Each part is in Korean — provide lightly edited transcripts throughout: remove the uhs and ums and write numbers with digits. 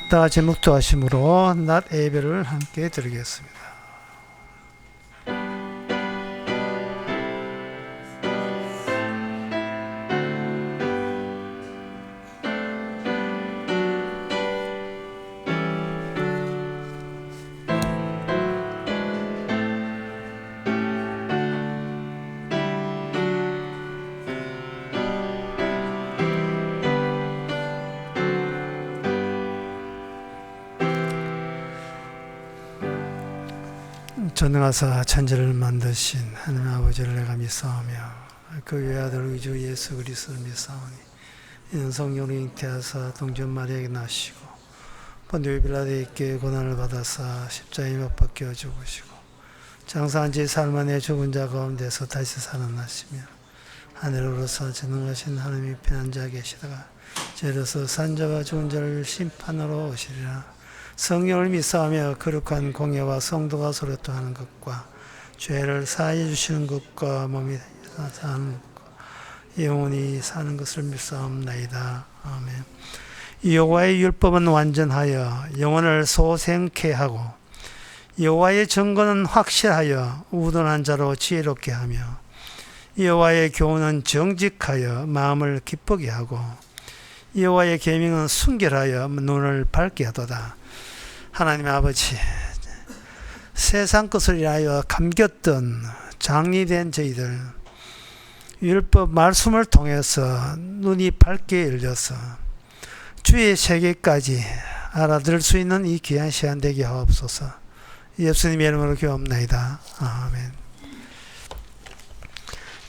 다 같이 묵도하심으로 낮 예배를 함께 드리겠습니다. 전능하사 천지를 만드신 하나님 아버지를 내가 믿사오며 그 외아들 우리 주 예수 그리스도를 믿사오니 이는 성령으로 잉태하사 동전 마리아에게 나시고 본디오 빌라도에게 고난을 받아사 십자가에 못 박혀 죽으시고 장사한 지 사흘 만에 죽은 자 가운데서 다시 살아나시며 하늘로 오르사 전능하신 하나님이 편한 자 계시다가 저로서 산 자와 죽은 자를 심판으로 오시리라. 성령을 믿사오며 거룩한 공예와 성도가 서로 통하는 것과 죄를 사하여 주시는 것과 몸이 사는 것과 영원히 사는 것을 믿사옵나이다. 아멘. 여호와의 율법은 완전하여 영혼을 소생케 하고 여호와의 증거는 확실하여 우둔한 자로 지혜롭게 하며 여호와의 교훈은 정직하여 마음을 기쁘게 하고 여호와의 계명은 순결하여 눈을 밝게 하도다. 하나님 아버지, 세상 것을 위하여 감겼던 장리된 저희들 율법 말씀을 통해서 눈이 밝게 열려서 주의 세계까지 알아들을 수 있는 이 귀한 시간 되게 하옵소서. 예수님의 이름으로 기도합나이다. 아멘.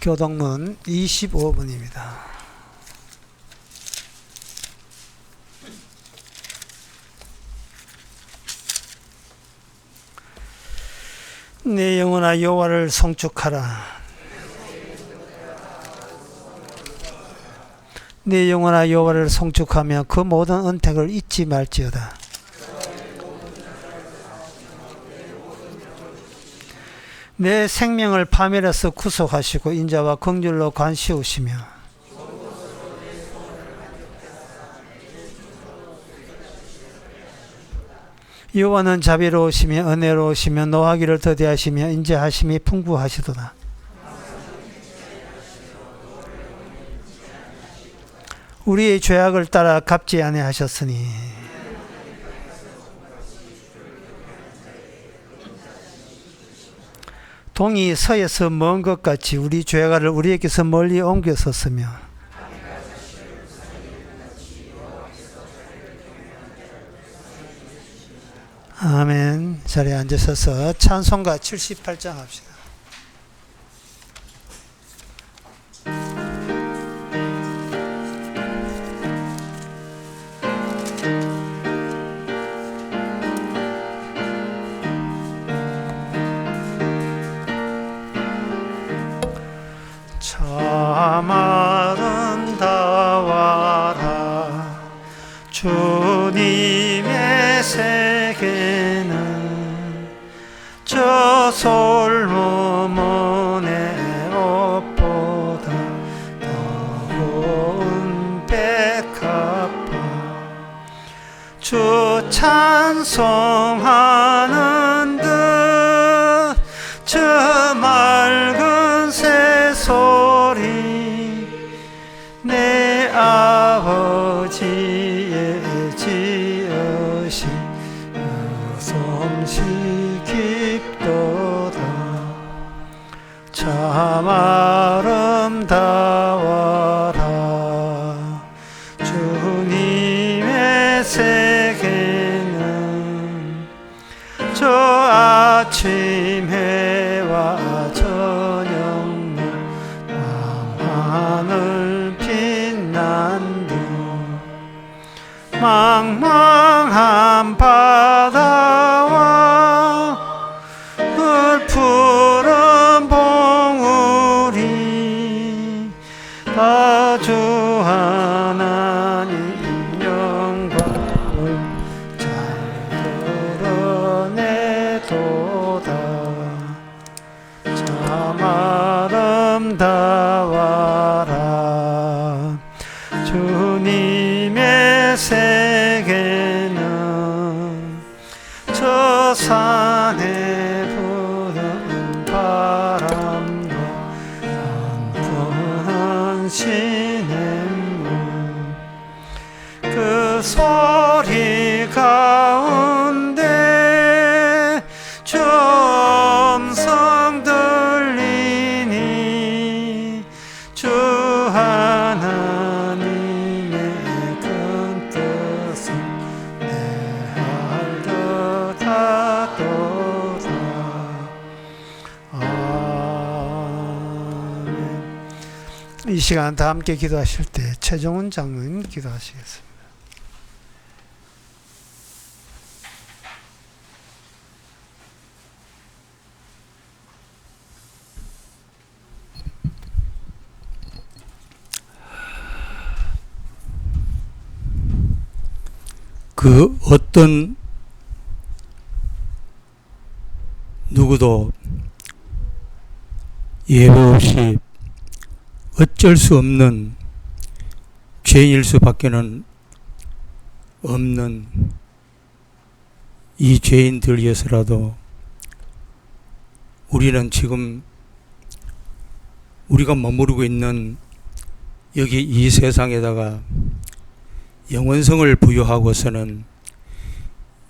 교동문 25번입니다. 내 영혼아 여호와를 송축하라. 내 영혼아 여호와를 송축하며 그 모든 은택을 잊지 말지어다. 내 생명을 파멸해서 구속하시고 인자와 긍휼로 관시우시며 여호와는 자비로우시며 은혜로우시며 노하기를 더디하시며 인자하심이 풍부하시도다. 우리의 죄악을 따라 갚지 아니하셨으니 동이 서에서 먼 것 같이 우리 죄악을 우리에게서 멀리 옮겼었으며 아멘. 자리에 앉으셔서 찬송가 78장 합시다. 참 아름다워라 주님의 세계는 저 솔로몬의 옷보다 더 고운 백합화 주 찬송하는 듯 저 맑은 새소리 내 아버지의 지으신 솜씨 깊도다. 참 아름다워라 주님의 세계는 저 아침 해와 저녁 밤하늘 빛난 듯 망망한 바다와 푸른 봉우리 다 주 하나님 영광을 잘 드러내도다. 참 아름다워라 주님의 세계는 바람과 한 시냇물 그 소리 가운데 주 음성 들리니 주 하나님의 큰 뜻은 내 할 듯 하도다. 아멘. 이 시간 다 함께 기도하실 때 최정훈 장로님 기도하시겠습니다. 그 어떤 누구도 예외 없이 어쩔 수 없는 죄인일 수밖에는 없는 이 죄인들이어서라도 우리는 지금 우리가 머무르고 있는 여기 이 세상에다가 영원성을 부여하고서는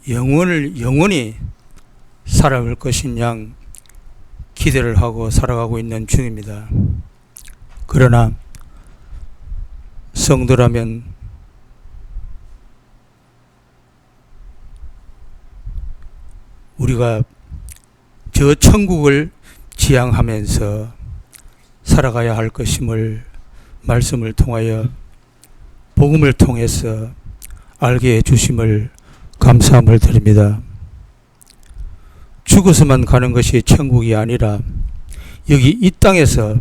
영원히 살아갈 것인 양 기대를 하고 살아가고 있는 중입니다. 그러나 성도라면 우리가 저 천국을 지향하면서 살아가야 할 것임을 말씀을 통하여 복음을 통해서 알게 해주심을 감사함을 드립니다. 죽어서만 가는 것이 천국이 아니라 여기 이 땅에서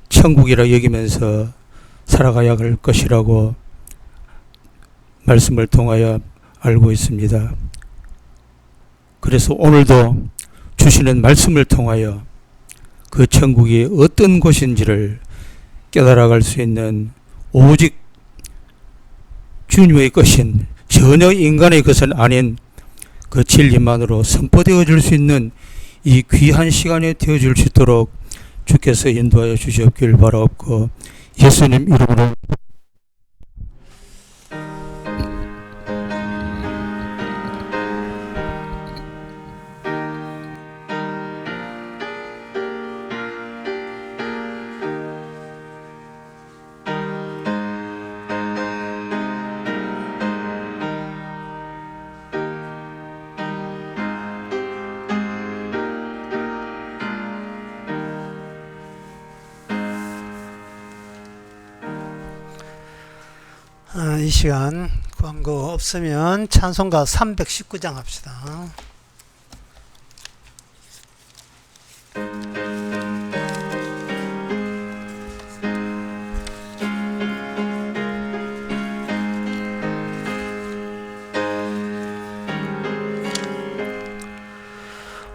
천국이라 여기면서 살아가야 할 것이라고 말씀을 통하여 알고 있습니다. 그래서 오늘도 주시는 말씀을 통하여 그 천국이 어떤 곳인지를 깨달아갈 수 있는 오직 주님의 것인 전혀 인간의 것은 아닌 그 진리만으로 선포되어 줄 수 있는 이 귀한 시간이 되어 줄 수 있도록 주께서 인도하여 주시옵길 바라옵고 예수님 이름으로 이 시간 광고 없으면 찬송가 319장 합시다.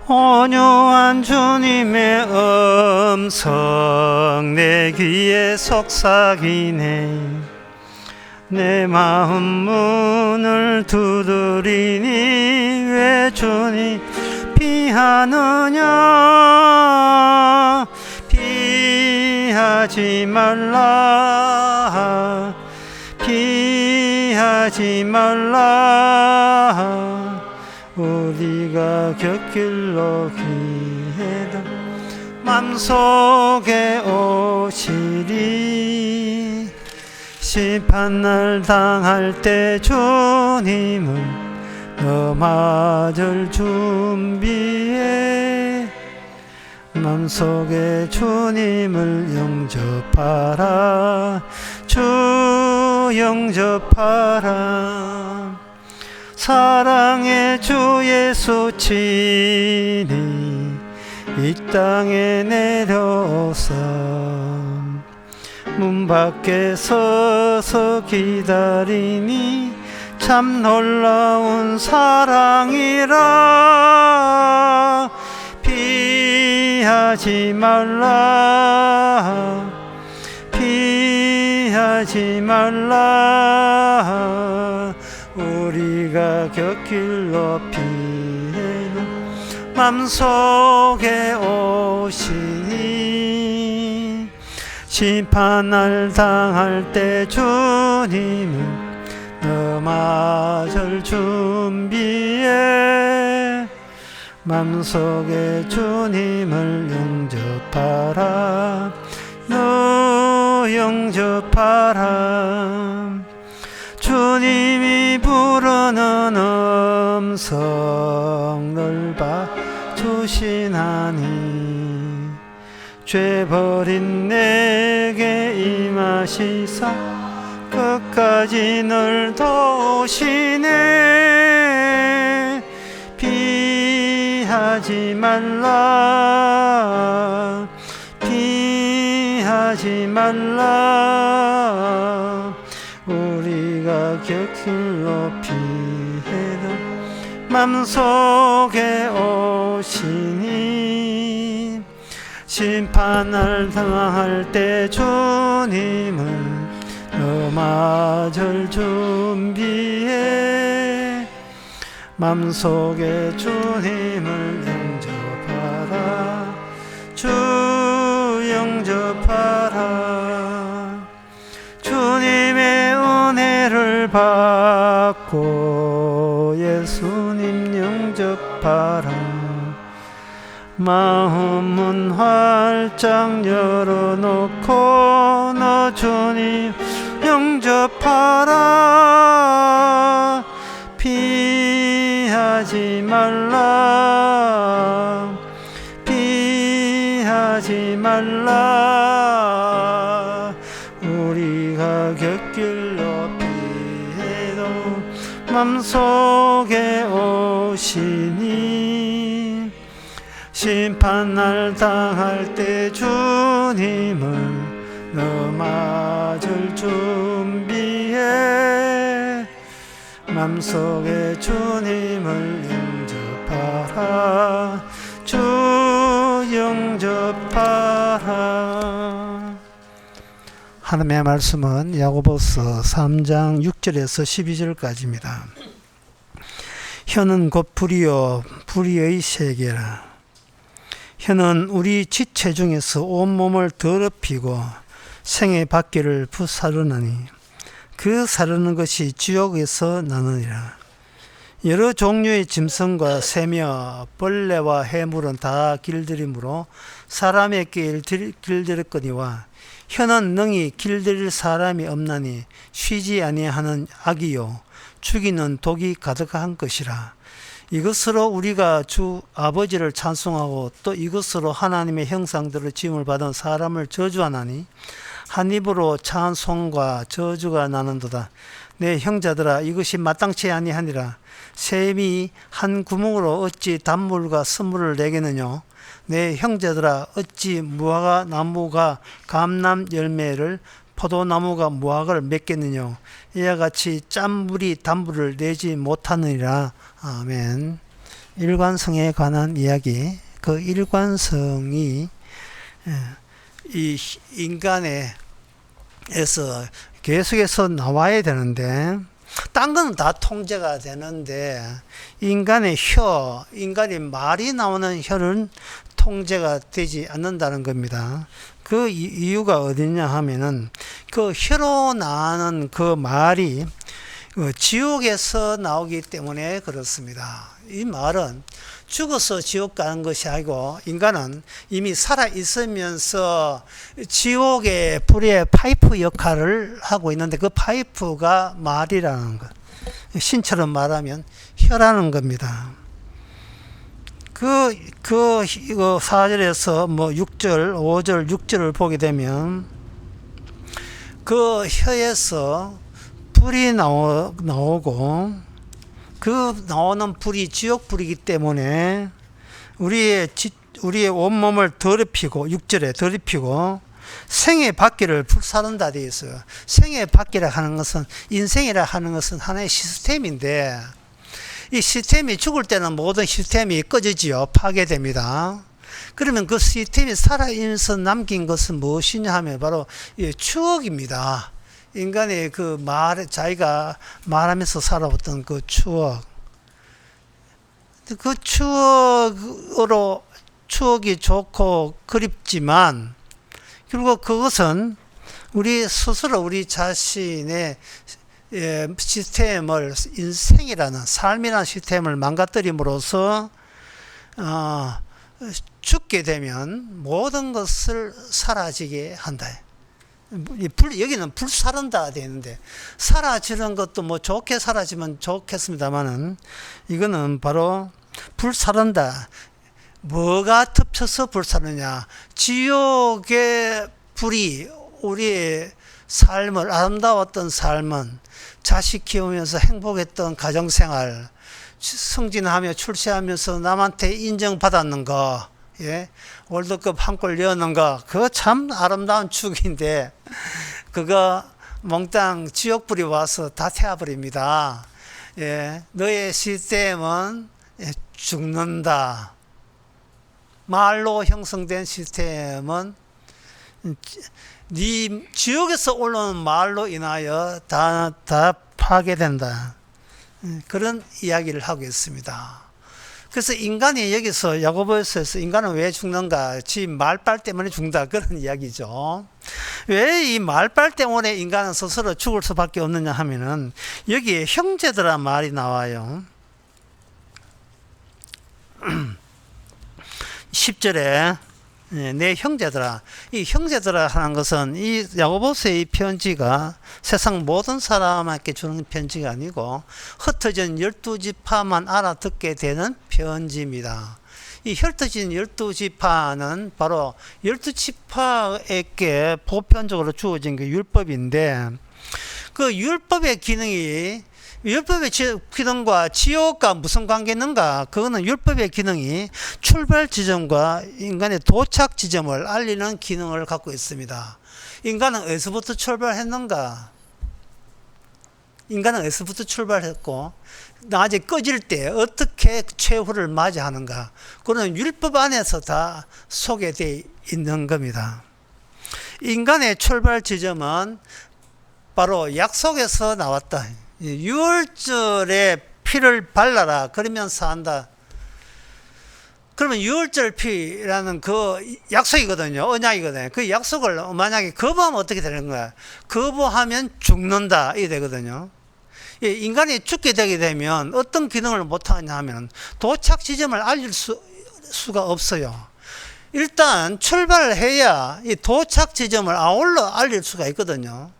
온유한 주님의 음성 내 귀에 속삭이네. 내 마음 문을 두드리니 왜 주님 피하느냐. 피하지 말라. 피하지 말라. 우리가 곁길로 기해도 맘속에 오시리. 심판날 당할 때 주님을 너 맞을 준비해. 맘속에 주님을 영접하라. 주 영접하라. 사랑의 주 예수 친히 이 땅에 내려오사 문 밖에 서서 기다리니 참 놀라운 사랑이라. 피하지 말라. 피하지 말라. 우리가 곁길로 피해는 맘속에 오시니 심판날 당할 때 주님은 넘어질 준비해 맘속에 주님을 영접하라 너 영접하라 주님이 부르는 음성을 봐주시나니 죄 버린 내게 임하시사 끝까지 널 도우시네 피하지 말라 피하지 말라 우리가 곁길로 피해도 맘속에 오시니 심판을 당할 때 주님을 넘어질 준비해 맘속에 주님을 영접하라 주 영접하라 주님의 은혜를 받고 예수님 영접하라 마음은 활짝 열어놓고 너 주님 영접하라 피하지 말라 피하지 말라 우리가 곁길로 피해도 맘속에 오시니 심판날 당할 때 주님을 넘어질 준비해 맘속에 주님을 영접하라 주 영접하라 하나님의 말씀은 야고보서 3장 6절에서 12절까지입니다. 혀는 곧 불이요 불의의 세계라 혀는 우리 지체 중에서 온몸을 더럽히고 생의 밖기를 부사르나니 그 사르는 것이 지옥에서 나느니라. 여러 종류의 짐승과 새며 벌레와 해물은 다 길들이므로 사람에게 길들였거니와 혀는 능히 길들일 사람이 없나니 쉬지 아니하는 악이요 죽이는 독이 가득한 것이라. 이것으로 우리가 주 아버지를 찬송하고 또 이것으로 하나님의 형상대로 지음을 받은 사람을 저주하나니 한 입으로 찬송과 저주가 나는도다. 내 형제들아 이것이 마땅치 아니하니라. 샘이 한 구멍으로 어찌 단물과 선물을 내겠느냐. 내 형제들아 어찌 무화과 나무가 감람 열매를 포도나무가 무화과를 맺겠느냐. 이와 같이 짠물이 단물을 내지 못하느니라. 아멘. 일관성에 관한 이야기. 그 일관성이 이 인간에서 계속해서 나와야 되는데 딴 거는 다 통제가 되는데 인간의 혀, 인간의 말이 나오는 혀는 통제가 되지 않는다는 겁니다. 그 이유가 어디냐 하면은 그 혀로 나는 그 말이 지옥에서 나오기 때문에 그렇습니다. 이 말은 죽어서 지옥 가는 것이 아니고 인간은 이미 살아 있으면서 지옥의 불의 파이프 역할을 하고 있는데 그 파이프가 말이라는 것. 신처럼 말하면 혀라는 겁니다. 그 4절에서 뭐 6절, 5절, 6절을 보게 되면 그 혀에서 불이 나오고 그 나오는 불이 지옥불이기 때문에 우리의 온몸을 더럽히고 6절에 더럽히고 생의 밖기를 불사른다 되어 있어요. 생의 밖기라 하는 것은 인생이라 하는 것은 하나의 시스템인데 이 시스템이 죽을 때는 모든 시스템이 꺼지지요. 파괴됩니다. 그러면 그 시스템이 살아있어서 남긴 것은 무엇이냐 하면 바로 추억입니다. 인간의 자기가 말하면서 살아왔던 그 추억. 그 추억이 좋고 그립지만 결국 그것은 우리 스스로 우리 자신의 시스템을, 인생이라는 삶이라는 시스템을 망가뜨림으로써 죽게 되면 모든 것을 사라지게 한다. 여기는 불사른다 되는데, 사라지는 것도 뭐 좋게 사라지면 좋겠습니다만은 이거는 바로 불사른다. 뭐가 덮쳐서 불사르냐? 지옥의 불이 우리의 삶을, 아름다웠던 삶은 자식 키우면서 행복했던 가정생활, 승진하며 출세하면서 남한테 인정받았는 거, 예? 월드컵 한 골 넣는 거, 그거 참 아름다운 추억인데 그거 몽땅 지옥불이 와서 다 태워버립니다. 예? 너의 시스템은 죽는다. 말로 형성된 시스템은 네 지옥에서 올라오는 말로 인하여 다 파괴된다. 그런 이야기를 하고 있습니다. 그래서 인간이 여기서 야고보서에서 인간은 왜 죽는가? 지 말빨 때문에 죽는다. 그런 이야기죠. 왜 이 말빨 때문에 인간은 스스로 죽을 수밖에 없느냐 하면은 여기에 형제들아 말이 나와요. 10절에 내 형제들아, 이 형제들아 하는 것은 이 야고보서의 편지가 세상 모든 사람에게 주는 편지가 아니고 흩어진 12지파만 알아듣게 되는 편지입니다. 이 흩어진 12지파는 바로 12지파에게 보편적으로 주어진 그 율법인데, 그 율법의 기능이, 율법의 기능과 지옥과 무슨 관계 있는가? 그거는 율법의 기능이 출발 지점과 인간의 도착 지점을 알리는 기능을 갖고 있습니다. 인간은 어디서부터 출발했는가? 인간은 어디서부터 출발했고 낮에 꺼질 때 어떻게 최후를 맞이하는가? 그거는 율법 안에서 다 소개되어 있는 겁니다. 인간의 출발 지점은 바로 약속에서 나왔다. 유월절에 피를 발라라. 그러면 산다. 그러면 유월절 피라는 그 약속이거든요. 언약이거든요. 그 약속을 만약에 거부하면 어떻게 되는 거야? 거부하면 죽는다. 이게 되거든요. 인간이 죽게 되게 되면 어떤 기능을 못하냐 하면 도착 지점을 알릴 수가 없어요. 일단 출발을 해야 이 도착 지점을 아울러 알릴 수가 있거든요.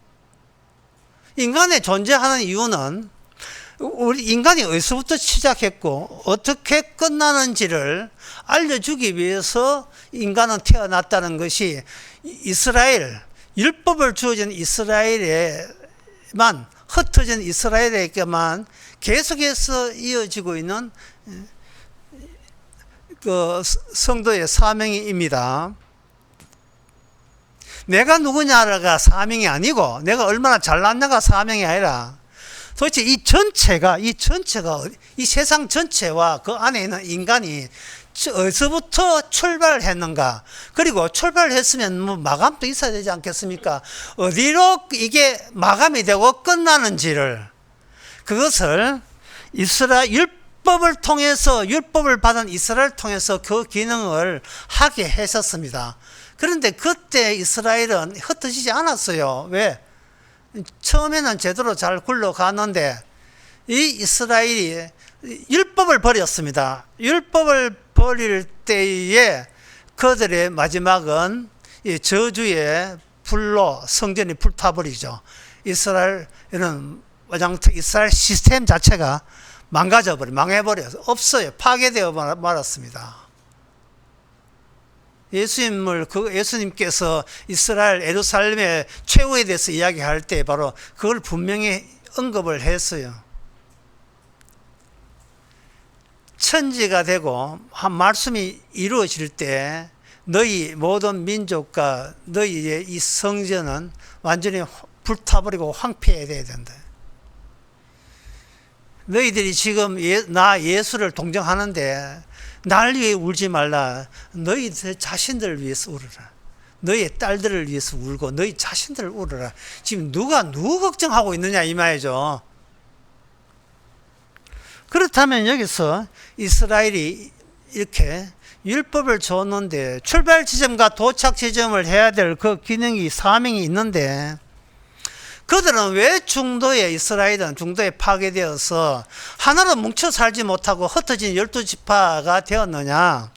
인간의 존재하는 이유는 우리 인간이 어디서부터 시작했고 어떻게 끝나는지를 알려주기 위해서 인간은 태어났다는 것이 이스라엘, 율법을 주어진 이스라엘에만, 흩어진 이스라엘에게만 계속해서 이어지고 있는 그 성도의 사명입니다. 내가 누구냐가 사명이 아니고 내가 얼마나 잘났냐가 사명이 아니라 도대체 이 전체가 이 세상 전체와 그 안에 있는 인간이 어디서부터 출발했는가? 그리고 출발했으면 뭐 마감도 있어야 되지 않겠습니까? 어디로 이게 마감이 되고 끝나는지를, 그것을 율법을 통해서, 율법을 받은 이스라엘을 통해서 그 기능을 하게 하셨습니다. 그런데 그때 이스라엘은 흩어지지 않았어요. 왜? 처음에는 제대로 잘 굴러가는데 이 이스라엘이 율법을 버렸습니다. 율법을 버릴 때에 그들의 마지막은 이 저주의 불로 성전이 불타버리죠. 이스라엘은 이스라엘 시스템 자체가 망해버려서 없어요. 파괴되어 말았습니다. 예수님께서 이스라엘 예루살렘의 최후에 대해서 이야기할 때 바로 그걸 분명히 언급을 했어요. 천지가 되고 한 말씀이 이루어질 때 너희 모든 민족과 너희의 이 성전은 완전히 불타버리고 황폐해야 된다. 너희들이 지금 나 예수를 동정하는데 날 위해 울지 말라. 너희 자신들을 위해서 울어라. 너희의 딸들을 위해서 울고 너희 자신들을 울어라. 지금 누구 걱정하고 있느냐 이 말이죠. 그렇다면 여기서 이스라엘이 이렇게 율법을 줬는데 출발 지점과 도착 지점을 해야 될 그 기능이 사명이 있는데 그들은 왜 이스라엘은 중도에 파괴되어서 하나로 뭉쳐 살지 못하고 흩어진 12지파가 되었느냐?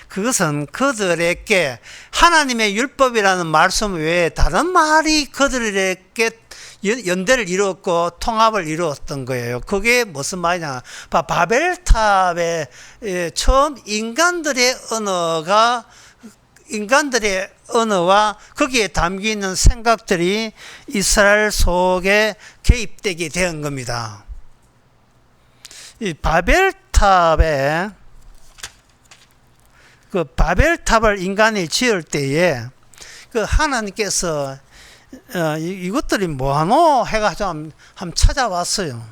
그것은 그들에게 하나님의 율법이라는 말씀 외에 다른 말이 그들에게 연대를 이루었고 통합을 이루었던 거예요. 그게 무슨 말이냐? 바벨탑에 처음 인간들의 언어와 거기에 담겨있는 생각들이 이스라엘 속에 개입되게 된 겁니다. 이 바벨탑을 인간이 지을 때에 그 하나님께서 이것들이 뭐하노 해가지고 한번 찾아왔어요.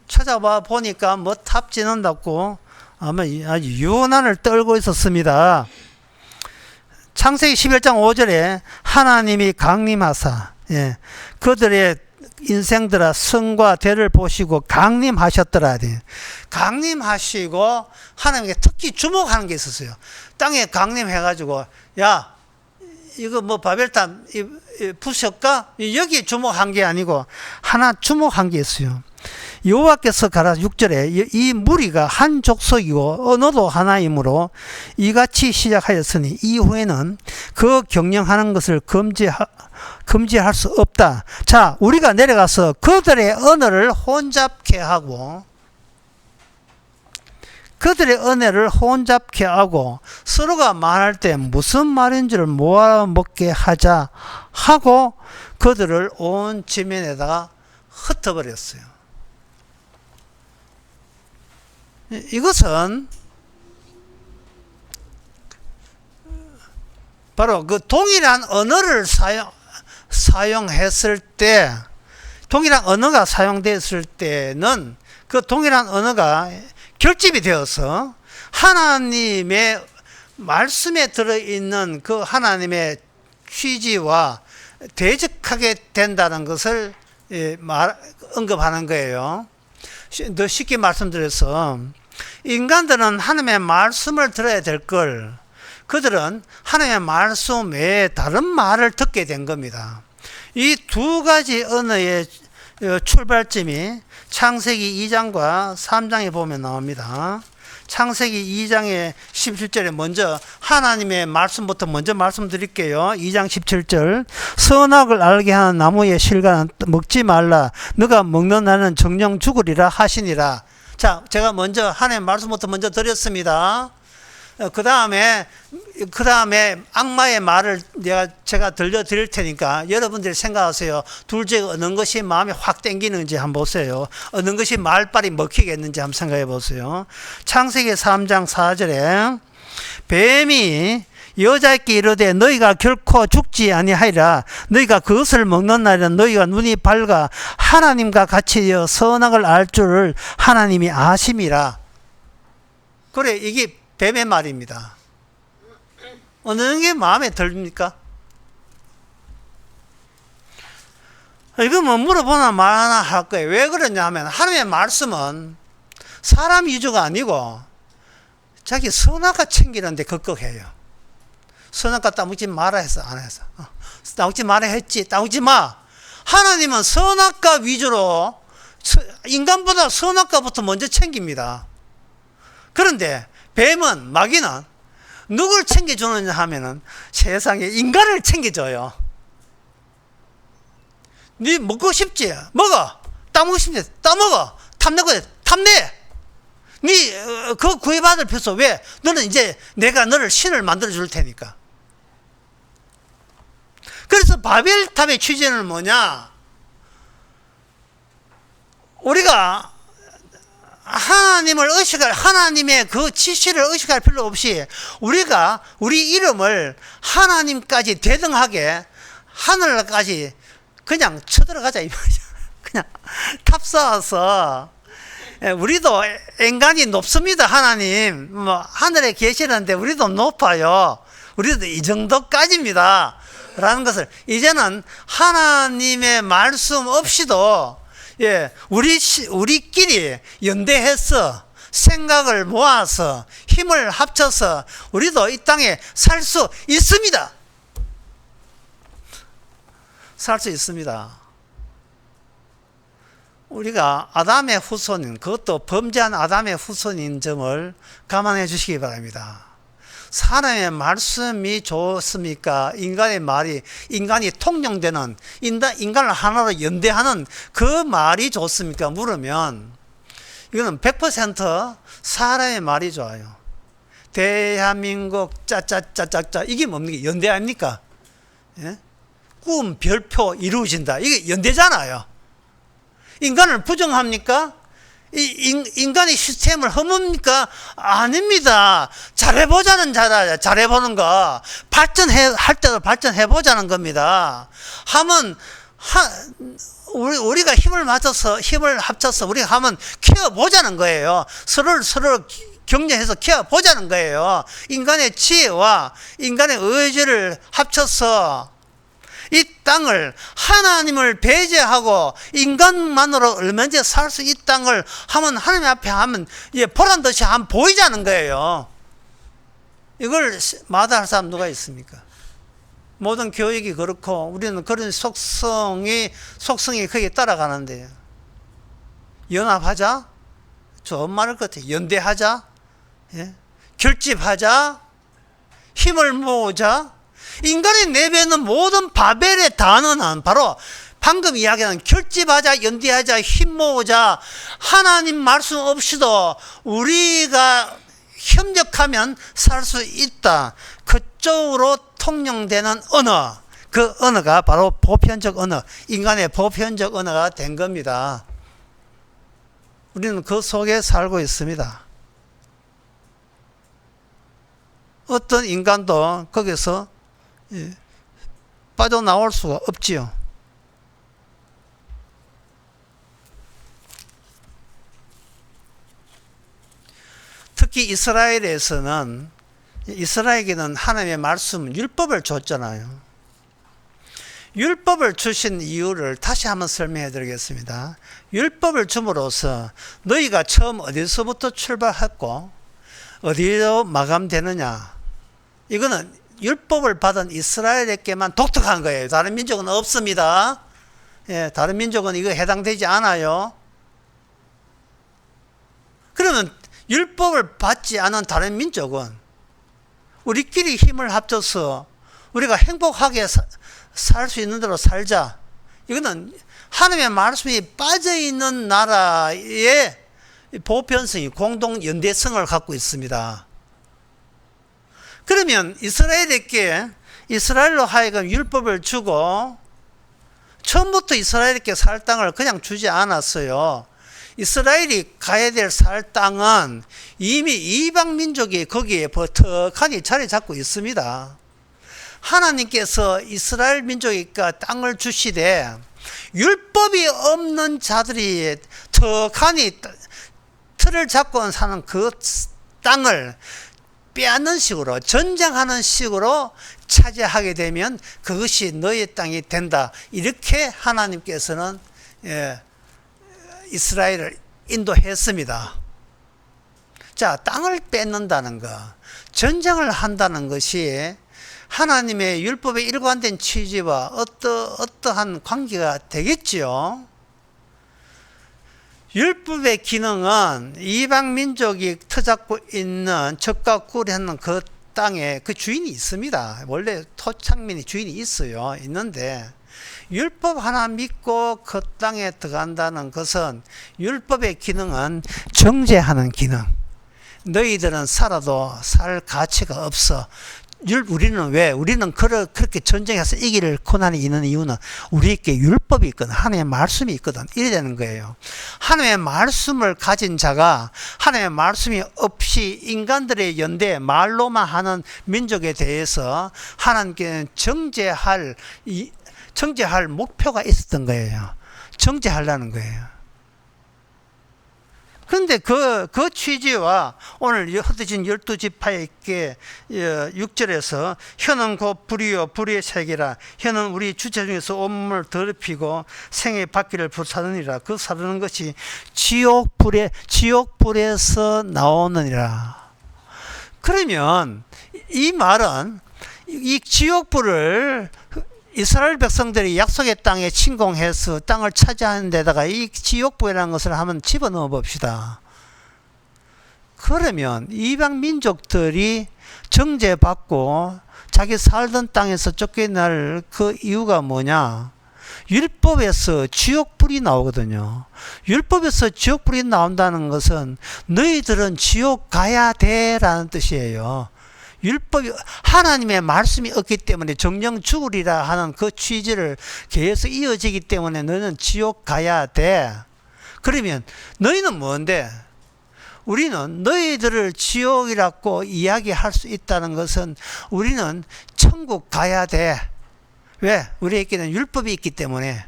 찾아와 보니까 뭐 탑 짓는다고 아마 아주 유난을 떨고 있었습니다. 창세기 11장 5절에 하나님이 강림하사 그들의 인생들아 성과 대를 보시고 강림하셨더라. 강림하시고 하나님께 특히 주목하는 게 있었어요. 땅에 강림해가지고 야 이거 뭐 바벨탑 부실까? 여기에 주목한 게 아니고 하나 주목한 게 있어요. 여호와께서 가라 6절에 이 무리가 한 족속이고 언어도 하나이므로 이같이 시작하였으니 이후에는 그 경영하는 것을 금지할 수 없다. 자, 우리가 내려가서 그들의 언어를 혼잡케 하고 서로가 말할 때 무슨 말인지를 모아먹게 하자 하고 그들을 온 지면에다가 흩어버렸어요. 이것은 바로 그 동일한 언어를 사용했을 때, 동일한 언어가 사용됐을 때는 그 동일한 언어가 결집이 되어서 하나님의 말씀에 들어있는 그 하나님의 취지와 대적하게 된다는 것을 언급하는 거예요. 더 쉽게 말씀드려서 인간들은 하나님의 말씀을 들어야 될 걸 그들은 하나님의 말씀 외에 다른 말을 듣게 된 겁니다. 이 두 가지 언어의 출발점이 창세기 2장과 3장에 보면 나옵니다. 창세기 2장의 17절에 먼저 하나님의 말씀부터 먼저 말씀드릴게요. 2장 17절 선악을 알게 하는 나무의 실과는 먹지 말라. 너가 먹는 날은 정령 죽으리라 하시니라. 자, 제가 먼저 하나님의 말씀부터 먼저 드렸습니다. 그 다음에 악마의 말을 제가 들려드릴 테니까 여러분들이 생각하세요. 둘 중에 어느 것이 마음에 확 땡기는지 한번 보세요. 어느 것이 말빨이 먹히겠는지 한번 생각해 보세요. 창세기 3장 4절에 뱀이 여자에게 이르되 너희가 결코 죽지 아니하리라. 너희가 그것을 먹는 날에는 너희가 눈이 밝아 하나님과 같이 선악을 알 줄을 하나님이 아심이라. 그래, 이게 뱀의 말입니다. 어느 게 마음에 듭니까? 이거 뭐 물어보나 말하나 할 거예요. 왜 그러냐 하면 하나님의 말씀은 사람 위주가 아니고 자기 선악과 챙기는데 급급해요. 선악과 따먹지 마라 했어, 안 했어? 따먹지 마라 했지, 따먹지 마. 하나님은 선악과 위주로 인간보다 선악과부터 먼저 챙깁니다. 그런데 뱀은, 마귀는 누굴 챙겨주느냐 하면은 세상에 인간을 챙겨줘요. 네 먹고 싶지? 먹어. 따먹고 싶지? 따먹어. 탐내고 탐내. 네 그거 구해받을 필요 없어. 왜? 너는 이제 내가 너를 신을 만들어 줄 테니까. 그래서 바벨탑의 취지는 뭐냐? 우리가 하나님의 그 지시를 의식할 필요 없이 우리가 우리 이름을 하나님까지 대등하게 하늘까지 그냥 쳐들어가자 이 말이야. 그냥 탑승해서 우리도 인간이 높습니다. 하나님 뭐 하늘에 계시는데 우리도 높아요. 우리도 이 정도까지입니다 라는 것을 이제는 하나님의 말씀 없이도 예, 우리끼리 연대해서 생각을 모아서 힘을 합쳐서 우리도 이 땅에 살 수 있습니다. 살 수 있습니다. 우리가 아담의 후손인, 그것도 범죄한 아담의 후손인 점을 감안해 주시기 바랍니다. 하나님의 말씀이 좋습니까? 인간의 말이, 인간이 통용되는, 인간을 하나로 연대하는 그 말이 좋습니까? 물으면 이거는 100% 사람의 말이 좋아요. 대한민국 짜짜짜짜짜, 이게 뭡니까? 연대 아닙니까? 예? 꿈, 별표 이루어진다. 이게 연대잖아요. 인간을 부정합니까? 인간의 시스템을 허뭅니까? 아닙니다. 잘해보자는 자라, 잘해보는 거. 할 때도 발전해보자는 겁니다. 우리가 힘을 합쳐서 우리가 하면 키워보자는 거예요. 서로 격려해서 키워보자는 거예요. 인간의 지혜와 인간의 의지를 합쳐서 이 땅을 하나님을 배제하고 인간만으로 얼마든지 살 수 있는 땅을 하면 하나님 앞에 하면 보란 듯이 한번 보이자는 거예요. 이걸 마다할 사람 누가 있습니까? 모든 교육이 그렇고 우리는 그런 속성이 거기에 따라가는데, 연합하자, 좋은 말일 것 같아요. 연대하자, 예? 결집하자, 힘을 모으자. 인간이 내뱉는 모든 바벨의 단어는 바로 방금 이야기하는 결집하자, 연대하자, 힘 모으자. 하나님 말씀 없이도 우리가 협력하면 살 수 있다. 그쪽으로 통용되는 언어, 그 언어가 바로 보편적 언어, 인간의 보편적 언어가 된 겁니다. 우리는 그 속에 살고 있습니다. 어떤 인간도 거기서 빠져나올 수가 없지요. 특히 이스라엘에게는 하나님의 말씀, 율법을 줬잖아요. 율법을 주신 이유를 다시 한번 설명해 드리겠습니다. 율법을 줌으로써 너희가 처음 어디서부터 출발했고 어디로 마감되느냐, 이거는 율법을 받은 이스라엘에게만 독특한 거예요. 다른 민족은 없습니다. 예, 다른 민족은 이거 해당되지 않아요. 그러면 율법을 받지 않은 다른 민족은 우리끼리 힘을 합쳐서 우리가 행복하게 살 수 있는 대로 살자. 이거는 하나님의 말씀이 빠져있는 나라의 보편성이 공동 연대성을 갖고 있습니다. 그러면 이스라엘로 하여금 율법을 주고, 처음부터 이스라엘에게 살 땅을 그냥 주지 않았어요. 이스라엘이 가야 될 살 땅은 이미 이방 민족이 거기에 버터하니 자리 잡고 있습니다. 하나님께서 이스라엘 민족에게 땅을 주시되 율법이 없는 자들이 턱하니 틀을 잡고 사는 그 땅을 빼앗는 식으로, 전쟁하는 식으로 차지하게 되면 그것이 너의 땅이 된다. 이렇게 하나님께서는 이스라엘을 인도했습니다. 자, 땅을 뺏는다는 것, 전쟁을 한다는 것이 하나님의 율법의 일관된 취지와 어떠한 관계가 되겠지요. 율법의 기능은 이방 민족이 터잡고 있는 적과 꿀하는 그 땅에 그 주인이 있습니다. 원래 토착민이 주인이 있는데 율법 하나 믿고 그 땅에 들어간다는 것은, 율법의 기능은 정죄하는 기능. 너희들은 살아도 살 가치가 없어. 우리는 그렇게 전쟁해서 이길 고난이 있는 이유는 우리에게 율법이 있거든, 하나님의 말씀이 있거든, 이래 되는 거예요. 하나님의 말씀을 가진 자가 하나님의 말씀이 없이 인간들의 연대, 말로만 하는 민족에 대해서 하나님께는 정죄할 목표가 있었던 거예요. 정죄하려는 거예요. 그런데 그 취지와 오늘 흩어진 12지파에게 6절에서 혀는 곧 불이요 불의 세계라. 혀는 우리 주체 중에서 온몸을 더럽히고 생의 바퀴를 불사르니라. 그 사르는 것이 지옥불에서 나오느니라. 그러면 이 말은 이 지옥불을 이스라엘 백성들이 약속의 땅에 침공해서 땅을 차지하는 데다가 이 지옥불이라는 것을 한번 집어넣어 봅시다. 그러면 이방 민족들이 정죄받고 자기 살던 땅에서 쫓겨날 그 이유가 뭐냐? 율법에서 지옥불이 나오거든요. 율법에서 지옥불이 나온다는 것은 너희들은 지옥 가야 돼 라는 뜻이에요. 율법이 하나님의 말씀이 없기 때문에 정령 죽으리라 하는 그 취지를 계속 이어지기 때문에 너는 지옥 가야 돼. 그러면 너희는 뭔데? 우리는 너희들을 지옥이라고 이야기할 수 있다는 것은 우리는 천국 가야 돼. 왜? 우리에게는 율법이 있기 때문에,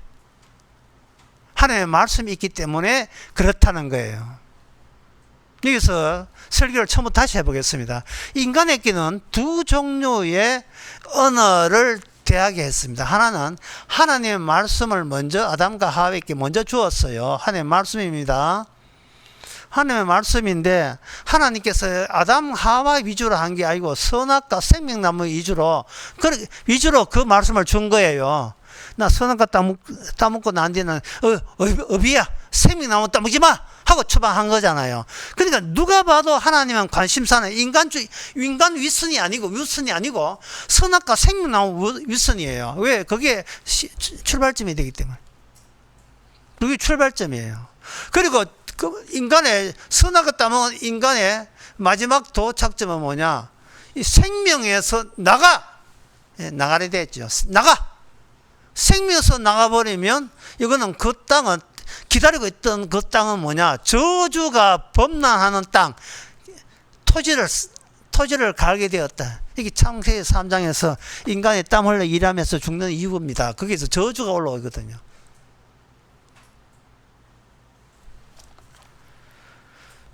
하나님의 말씀이 있기 때문에 그렇다는 거예요. 여기서 설교를 처음부터 다시 해보겠습니다. 인간에게는 두 종류의 언어를 대하게 했습니다. 하나는 하나님의 말씀을 먼저 아담과 하와에게 먼저 주었어요. 하나님의 말씀입니다. 하나님의 말씀인데 하나님께서 아담 하와 위주로 한 게 아니고 선악과 생명나무 위주로 그 말씀을 준 거예요. 나 선악과 따먹고 난 뒤에는 어비야 생명나무 따먹지 마 하고 처방한 거잖아요. 그러니까 누가 봐도 하나님은 관심사는 인간 윗선이 아니고 선악과 생명나무 윗선이에요. 왜? 그게 출발점이 되기 때문에. 그게 출발점이에요. 그리고 그 인간의 선악과 따먹은 인간의 마지막 도착점은 뭐냐? 이 생명에서 나가래 됐죠. 생명에서 나가버리면 이거는 그 땅은 기다리고 있던 그 땅은 뭐냐? 저주가 범람하는 땅, 토지를 갈게 되었다. 이게 창세기 3장에서 인간의 땀 흘려 일하면서 죽는 이유입니다. 거기서 저주가 올라오거든요.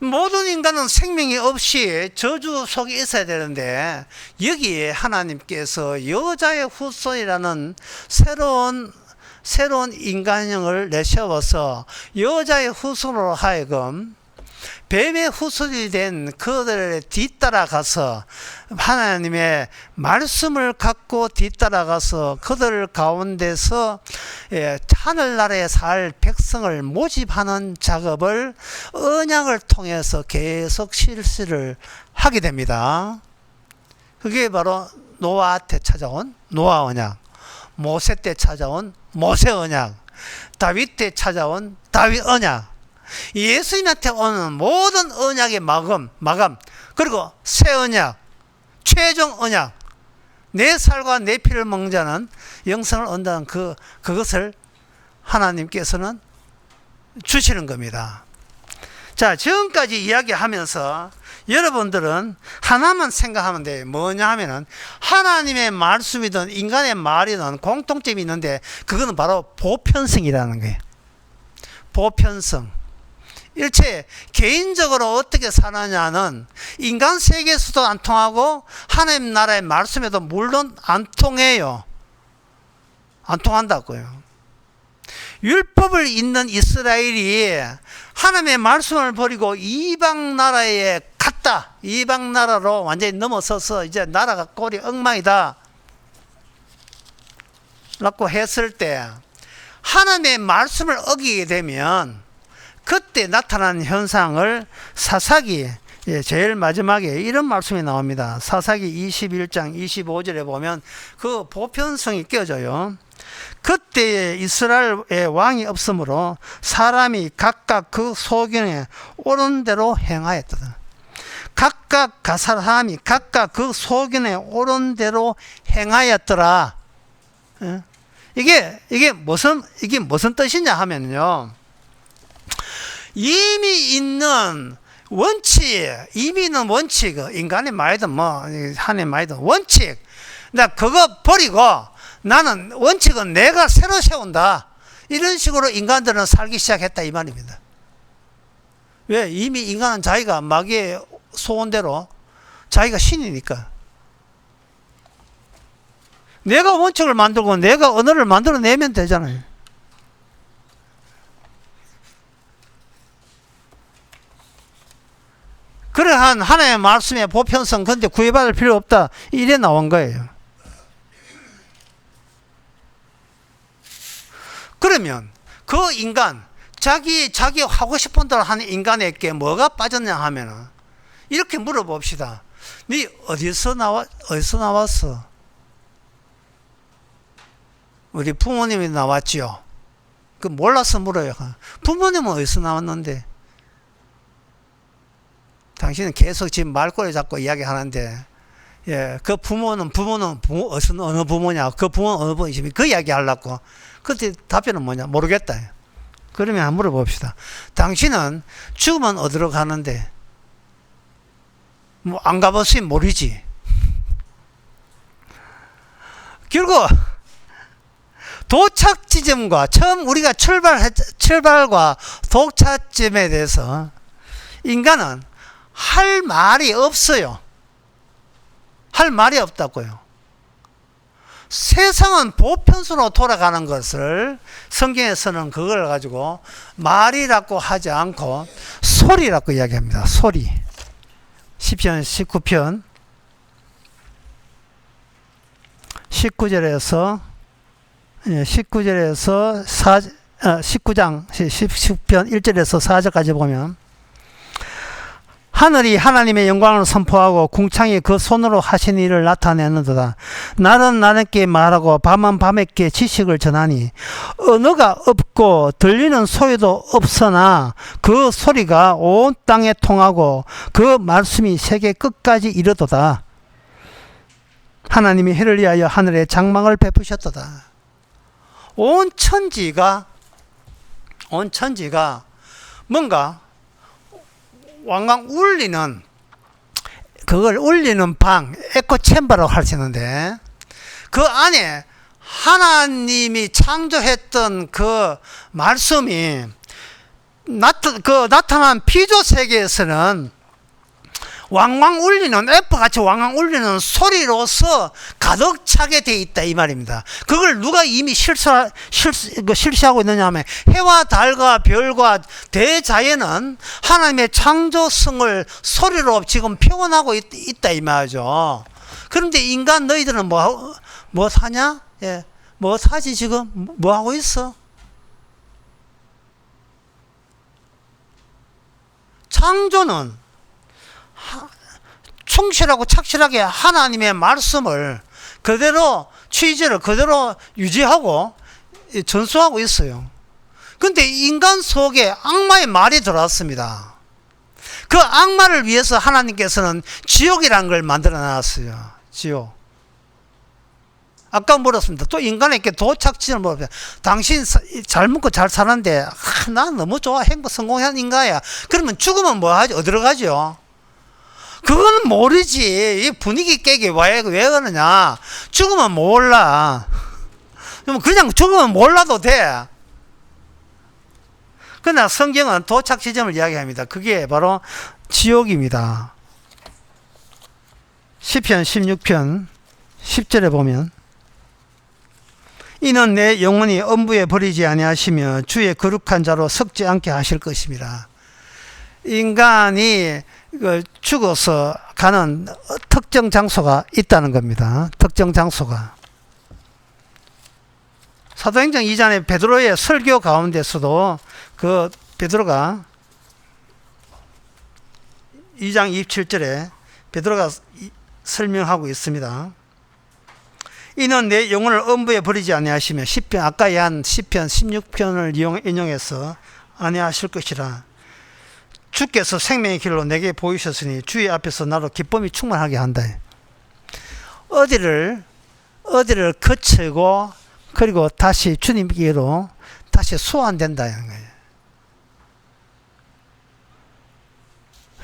모든 인간은 생명이 없이 저주 속에 있어야 되는데 여기에 하나님께서 여자의 후손이라는 새로운 인간형을 내세워서 여자의 후손으로 하여금 뱀의 후손이 된 그들을 뒤따라가서 하나님의 말씀을 갖고 뒤따라가서 그들 가운데서 하늘나라에 살 백성을 모집하는 작업을 언약을 통해서 계속 실시를 하게 됩니다. 그게 바로 노아 때 찾아온 노아 언약, 모세 때 찾아온 모세 언약, 다윗 때 찾아온 다윗 언약, 예수님한테 오는 모든 언약의 마감, 그리고 새 언약, 최종 언약, 내 살과 내 피를 먹는 자는 영생을 얻는다는 그것을 하나님께서는 주시는 겁니다. 자, 지금까지 이야기하면서 여러분들은 하나만 생각하면 돼요. 뭐냐 하면은 하나님의 말씀이든 인간의 말이든 공통점이 있는데 그거는 바로 보편성이라는 거예요. 보편성. 일체 개인적으로 어떻게 사느냐는 인간 세계에서도 안 통하고 하나님 나라의 말씀에도 물론 안 통해요. 안 통한다고요. 율법을 잇는 이스라엘이 하나님의 말씀을 버리고 이방 나라에 갔다. 이방 나라로 완전히 넘어서서 이제 나라가 꼴이 엉망이다 라고 했을 때 하나님의 말씀을 어기게 되면 그때 나타나는 현상을 사사기 제일 마지막에 이런 말씀이 나옵니다. 사사기 21장 25절에 보면 그 보편성이 껴져요. 그때 이스라엘의 왕이 없으므로 사람이 각각 그 소견에 옳은 대로 행하였다. 사람이 각각 그 소견에 옳은 대로 행하였더라. 이게 무슨 뜻이냐 하면요. 이미 있는 원칙, 인간의 말이든 하나님의 말이든 원칙, 나 그거 버리고 나는 원칙은 내가 새로 세운다. 이런 식으로 인간들은 살기 시작했다 이 말입니다. 왜? 이미 인간은 자기가 마귀의 소원대로 자기가 신이니까. 내가 원칙을 만들고 내가 언어를 만들어내면 되잖아요. 그러한 하나님의 말씀의 보편성, 근데 구애받을 필요 없다. 이래 나온 거예요. 그러면 그 인간, 자기 하고 싶은 대로 하는 인간에게 뭐가 빠졌냐 하면은 이렇게 물어봅시다. 네 어디서 나왔어? 우리 부모님이 나왔지요. 그 몰라서 물어요. 부모님은 어디서 나왔는데? 당신은 계속 지금 말꼬리 잡고 이야기하는데, 예, 그 부모는 어느 부모냐? 그 부모는 어느 부모이십니까? 그 이야기 하려고. 그때 답변은 뭐냐? 모르겠다. 그러면 한번 물어봅시다. 당신은 죽으면 어디로 가는데? 뭐 안 가봤으면 모르지. 결국 도착 지점과 처음 우리가 출발과 도착점에 대해서 인간은 할 말이 없어요. 할 말이 없다고요. 세상은 보편수로 돌아가는 것을 성경에서는 그걸 가지고 말이라고 하지 않고 소리라고 이야기합니다. 소리. 시편 19편 19장 10편 1절에서 4절까지 보면 하늘이 하나님의 영광을 선포하고 궁창이 그 손으로 하신 일을 나타내는도다. 날은 날에게 말하고 밤은 밤에게 지식을 전하니 언어가 없고 들리는 소리도 없으나 그 소리가 온 땅에 통하고 그 말씀이 세계 끝까지 이르도다. 하나님이 해를 위하여 하늘에 장막을 베푸셨도다. 온 천지가 뭔가 왕왕 울리는, 그걸 울리는 방, 에코 챔버라고 하시는데, 그 안에 하나님이 창조했던 그 말씀이 나타난 피조 세계에서는 왕왕 울리는, F같이 왕왕 울리는 소리로서 가득 차게 돼 있다 이 말입니다. 그걸 누가 이미 실시하고 있느냐 하면 해와 달과 별과 대자연은 하나님의 창조성을 소리로 지금 표현하고 있다 이 말이죠. 그런데 인간 너희들은 뭐 사냐? 예, 뭐 사지 지금? 뭐 하고 있어? 창조는 충실하고 착실하게 하나님의 말씀을 그대로 취지를 그대로 유지하고 전수하고 있어요. 그런데 인간 속에 악마의 말이 들어왔습니다. 그 악마를 위해서 하나님께서는 지옥이라는 걸 만들어 놨어요. 지옥. 아까 물었습니다. 또 인간에게 도착지를 물었어요. 당신 잘 먹고 잘 사는데 난 너무 좋아, 행복 성공한 인간이야. 그러면 죽으면 뭐 하지? 어디로 가죠? 그거는 모르지. 이 분위기 깨게 왜 그러냐. 죽으면 몰라. 그냥 죽으면 몰라도 돼. 그러나 성경은 도착 지점을 이야기합니다. 그게 바로 지옥입니다. 시편 16편 10절에 보면 이는 내 영혼이 엄부에 버리지 아니하시며 주의 거룩한 자로 섞지 않게 하실 것입니다. 인간이 죽어서 가는 특정 장소가 있다는 겁니다. 특정 장소가. 사도행전 2장의 베드로의 설교 가운데서도 그 베드로가 2장 27절에 베드로가 설명하고 있습니다. 이는 내 영혼을 엄부에 버리지 아니하시며 시편, 아까 한 시편 16편을 인용해서 아니하실 것이라. 주께서 생명의 길로 내게 보이셨으니 주의 앞에서 나로 기쁨이 충만하게 한다. 어디를 거치고 그리고 다시 주님께로 다시 소환된다는 거예요.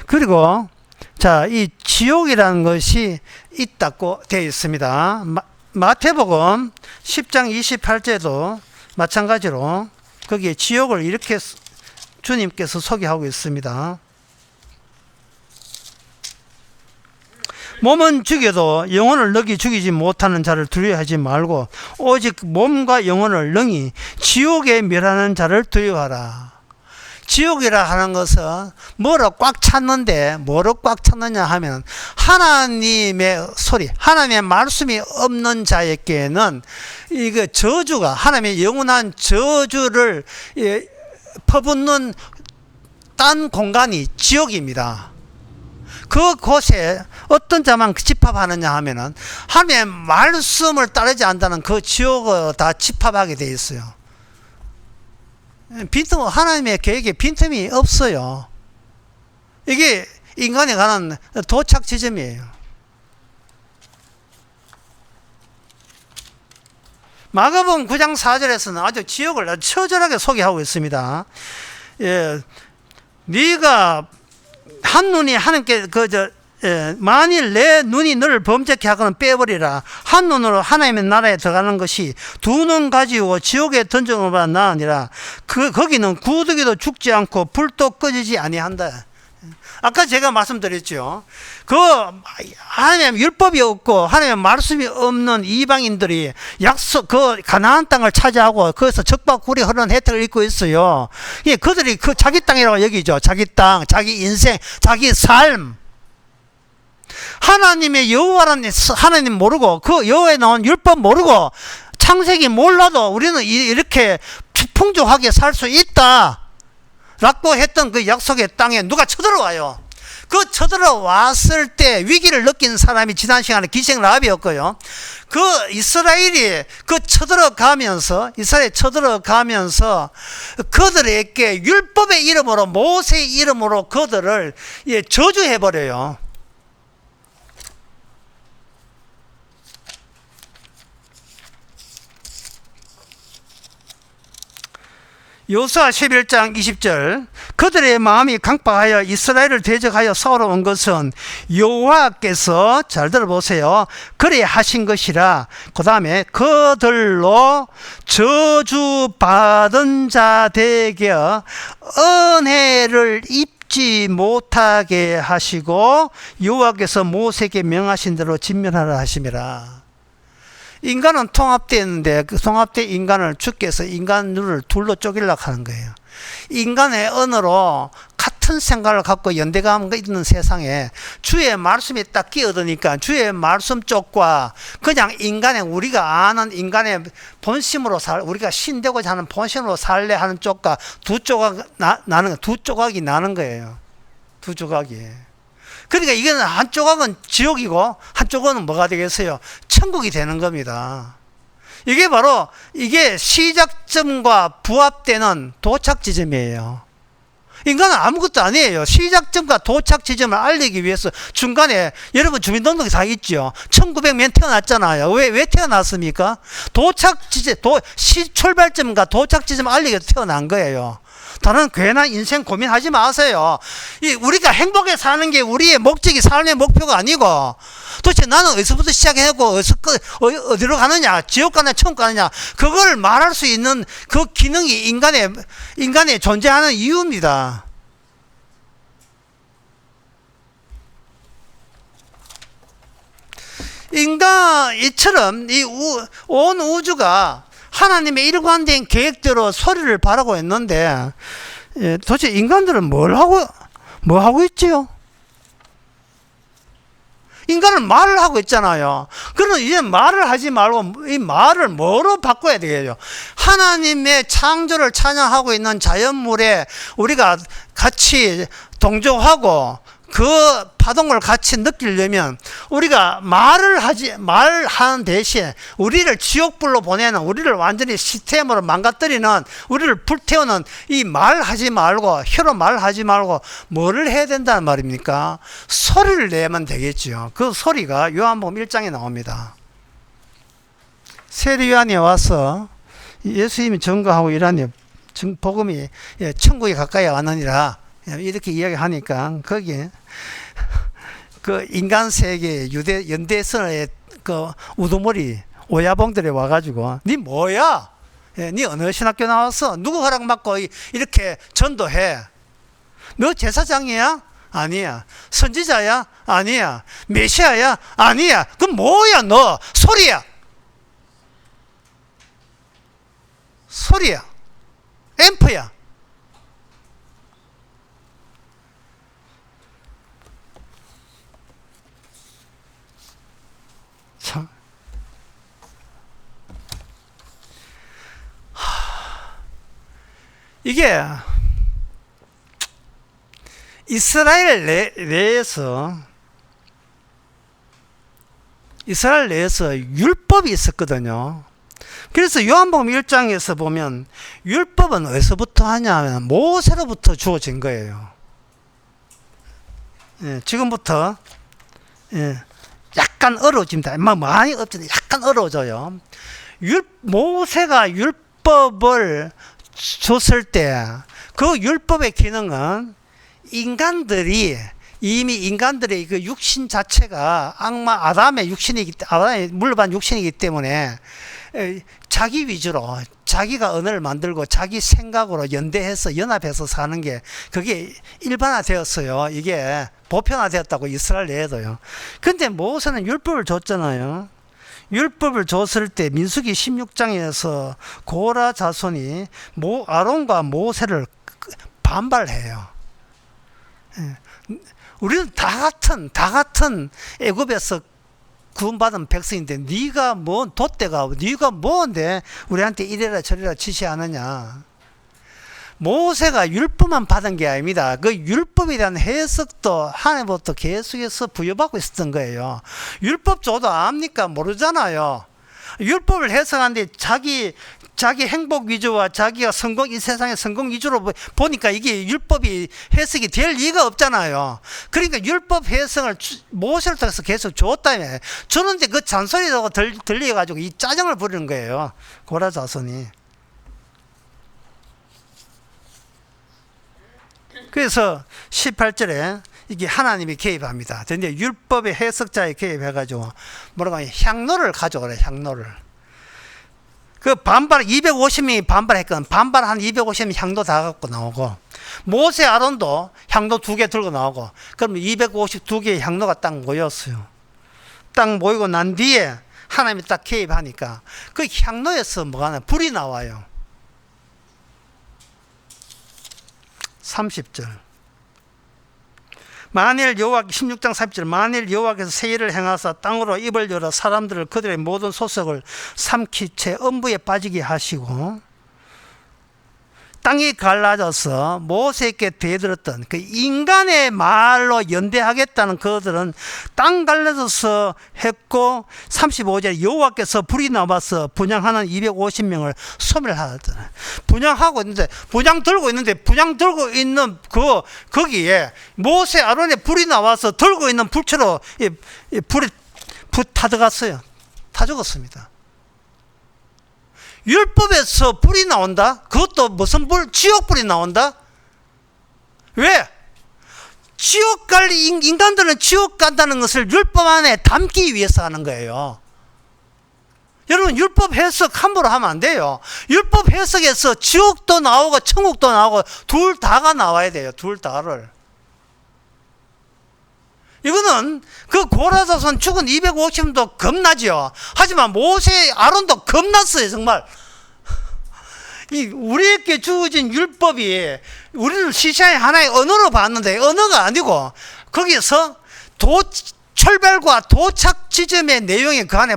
그리고 자, 이 지옥이라는 것이 있다고 되어 있습니다. 마태복음 10장 28절도 마찬가지로 거기에 지옥을 이렇게 주님께서 소개하고 있습니다. 몸은 죽여도 영혼을 능히 죽이지 못하는 자를 두려워하지 말고 오직 몸과 영혼을 능히 지옥에 멸하는 자를 두려워하라. 지옥이라 하는 것은 뭐로 꽉 찼는데 뭐로 꽉 찼느냐 하면 하나님의 소리, 하나님의 말씀이 없는 자에게는 이거 저주가, 하나님의 영원한 저주를 퍼붓는 딴 공간이 지옥입니다. 그곳에 어떤 자만 집합하느냐 하면은 하나님의 말씀을 따르지 않는다는 그 지옥을 다 집합하게 되어 있어요. 빈틈, 하나님의 계획에 빈틈이 없어요. 이게 인간에 관한 도착 지점이에요. 마가복음 9장 4절에서는 아주 지옥을 아주 처절하게 소개하고 있습니다. 예, 네가 한눈이 하나님께 만일 내 눈이 너를 범죄케 하거나 빼버리라. 한눈으로 하나님의 나라에 들어가는 것이 두 눈 가지고 지옥에 던져놓은 바 나으니라. 거기는 구더기도 죽지 않고 불도 꺼지지 아니한다. 아까 제가 말씀드렸죠. 하나님의 율법이 없고 하나님의 말씀이 없는 이방인들이 가나안 땅을 차지하고 거기서 적박구리 흐르는 혜택을 입고 있어요. 그들이 자기 땅이라고 여기죠. 자기 땅, 자기 인생, 자기 삶. 하나님의 여호와라는 하나님 모르고 그 여호와에 나온 율법 모르고 창세기 몰라도 우리는 이렇게 풍족하게 살 수 있다 라고 했던 그 약속의 땅에 누가 쳐들어와요. 그 쳐들어왔을 때 위기를 느낀 사람이 지난 시간에 기생 라합이었고요. 그 이스라엘이 이스라엘에 쳐들어가면서 그들에게 율법의 이름으로, 모세의 이름으로 그들을 저주해버려요. 여호수아 11장 20절 그들의 마음이 강박하여 이스라엘을 대적하여 싸우러 온 것은 여호와께서, 잘 들어보세요, 그래 하신 것이라. 그 다음에 그들로 저주받은 자 되게 은혜를 입지 못하게 하시고 여호와께서 모세에게 명하신 대로 진멸하라 하심이라. 인간은 통합되어 있는데 그 통합된 인간을 주께서 인간 눈을 둘로 쪼개려고 하는 거예요. 인간의 언어로 같은 생각을 갖고 연대감 있는 세상에 주의 말씀이 딱 끼어드니까 주의 말씀 쪽과 그냥 우리가 아는 인간의 본심으로 우리가 신되고자 하는 본심으로 살래 하는 쪽과 두 조각이 나는 거예요. 두 조각이. 그러니까 이거는 한 조각은 지옥이고 한 조각은 뭐가 되겠어요? 천국이 되는 겁니다. 이게 바로 시작점과 부합되는 도착 지점이에요. 인간은 아무것도 아니에요. 시작점과 도착 지점을 알리기 위해서 중간에 여러분 주민등록사 있죠. 1900년 태어났잖아요. 왜 태어났습니까? 도착 지점, 출발점과 도착 지점을 알리기 위해서 태어난 거예요. 다른 괜한 인생 고민하지 마세요. 우리가 행복하게 사는 게 우리의 목적이, 삶의 목표가 아니고 도대체 나는 어디서부터 시작하고 어디로 가느냐, 지옥 가느냐, 천국 가느냐, 그걸 말할 수 있는 그 기능이 인간의 존재하는 이유입니다. 이처럼 온 우주가 하나님의 일관된 계획대로 소리를 바라고 있는데, 도대체 인간들은 뭐 하고 있지요? 인간은 말을 하고 있잖아요. 그러면 이제 말을 하지 말고 이 말을 뭐로 바꿔야 되겠죠? 하나님의 창조를 찬양하고 있는 자연물에 우리가 같이 동조하고 그 파동을 같이 느끼려면 우리가 말하는 대신 우리를 지옥불로 보내는, 우리를 완전히 시스템으로 망가뜨리는, 우리를 불태우는 이 말하지 말고, 혀로 말하지 말고 뭐를 해야 된다는 말입니까? 소리를 내면 되겠죠. 그 소리가 요한복음 1장에 나옵니다. 세례요한이 와서 예수님이 증거하고 이러니 복음이 천국에 가까이 왔느니라 이렇게 이야기하니까 거기에 그 인간 세계 연대선의 그 우두머리 오야봉들이 와가지고 니 뭐야? 예, 네 어느 신학교 나왔어? 누구 허락 받고 이렇게 전도해? 너 제사장이야? 아니야. 선지자야? 아니야. 메시아야? 아니야. 그럼 뭐야 너? 소리야. 소리야. 앰프야. 참. 이게 이스라엘 내에서 율법이 있었거든요. 그래서 요한복음 1장에서 보면 율법은 어디서부터 하냐면 모세로부터 주어진 거예요. 예, 지금부터 약간 어려워집니다. 많이 없지만 약간 어려워져요. 모세가 율법을 줬을 때 그 율법의 기능은 이미 인간들의 그 육신 자체가 아담의 물러반 육신이기 때문에 자기 위주로 자기가 언어를 만들고 자기 생각으로 연합해서 사는 게 그게 일반화되었어요. 이게 보편화되었다고 이스라엘 내에도요. 근데 모세는 율법을 줬잖아요. 율법을 줬을 때 민수기 16장에서 고라 자손이 아론과 모세를 반발해요. 우리는 다 같은 애굽에서 구원받은 백성인데 네가 뭔 돛대가 네가 뭔데 우리한테 이래라 저래라 지시하느냐. 모세가 율법만 받은 게 아닙니다. 그 율법에 대한 해석도 하나님부터 계속해서 부여받고 있었던 거예요. 율법 줘도 압니까? 모르잖아요. 율법을 해석하는데 자기 행복 위주와 자기가 이 세상의 성공 위주로 보니까 이게 율법이 해석이 될 리가 없잖아요. 그러니까 율법 해석을 모세를 통해서 계속 줬다며. 주는데 그 잔소리라고 들려가지고 이 짜증을 부리는 거예요. 고라 자손이. 그래서 18절에 이게 하나님이 개입합니다. 근데 율법의 해석자에 개입해가지고 뭐라고 하냐, 향로를 가져오래. 향로를. 그 250명이 반발했거든. 반발 한 250명 향로 다 갖고 나오고, 모세 아론도 향로 2개 들고 나오고, 그럼 252개의 향로가 딱 모였어요. 딱 모이고 난 뒤에 하나님이 딱 개입하니까 그 향로에서 뭐가 나요? 불이 나와요. 30절. 만일 여호와께 16장 30절 만일 여호와께서 세일을 행하사 땅으로 입을 열어 사람들을 그들의 모든 소속을 삼키 채 음부에 빠지게 하시고 땅이 갈라져서 모세에게 대들었던 그 인간의 말로 연대하겠다는 그들은 땅 갈라져서 했고 35절 여호와께서 불이 나와서 분향하는 250명을 소멸하였더라. 분향 들고 있는 거기에 모세 아론의 불이 나와서 들고 있는 불처럼 불이 타 들어갔어요. 타 죽었습니다. 율법에서 불이 나온다? 그것도 무슨 불? 지옥불이 나온다? 왜? 인간들은 지옥 간다는 것을 율법 안에 담기 위해서 하는 거예요. 여러분, 율법 해석 함부로 하면 안 돼요. 율법 해석에서 지옥도 나오고 천국도 나오고 둘 다가 나와야 돼요. 둘 다를. 이거는 그 고라자손 죽은 250도 겁나죠. 하지만 모세 아론도 겁났어요. 정말 우리에게 주어진 율법이 우리는 시시하게 하나의 언어로 봤는데 언어가 아니고 거기서 철발과 도착 지점의 내용이 그 안에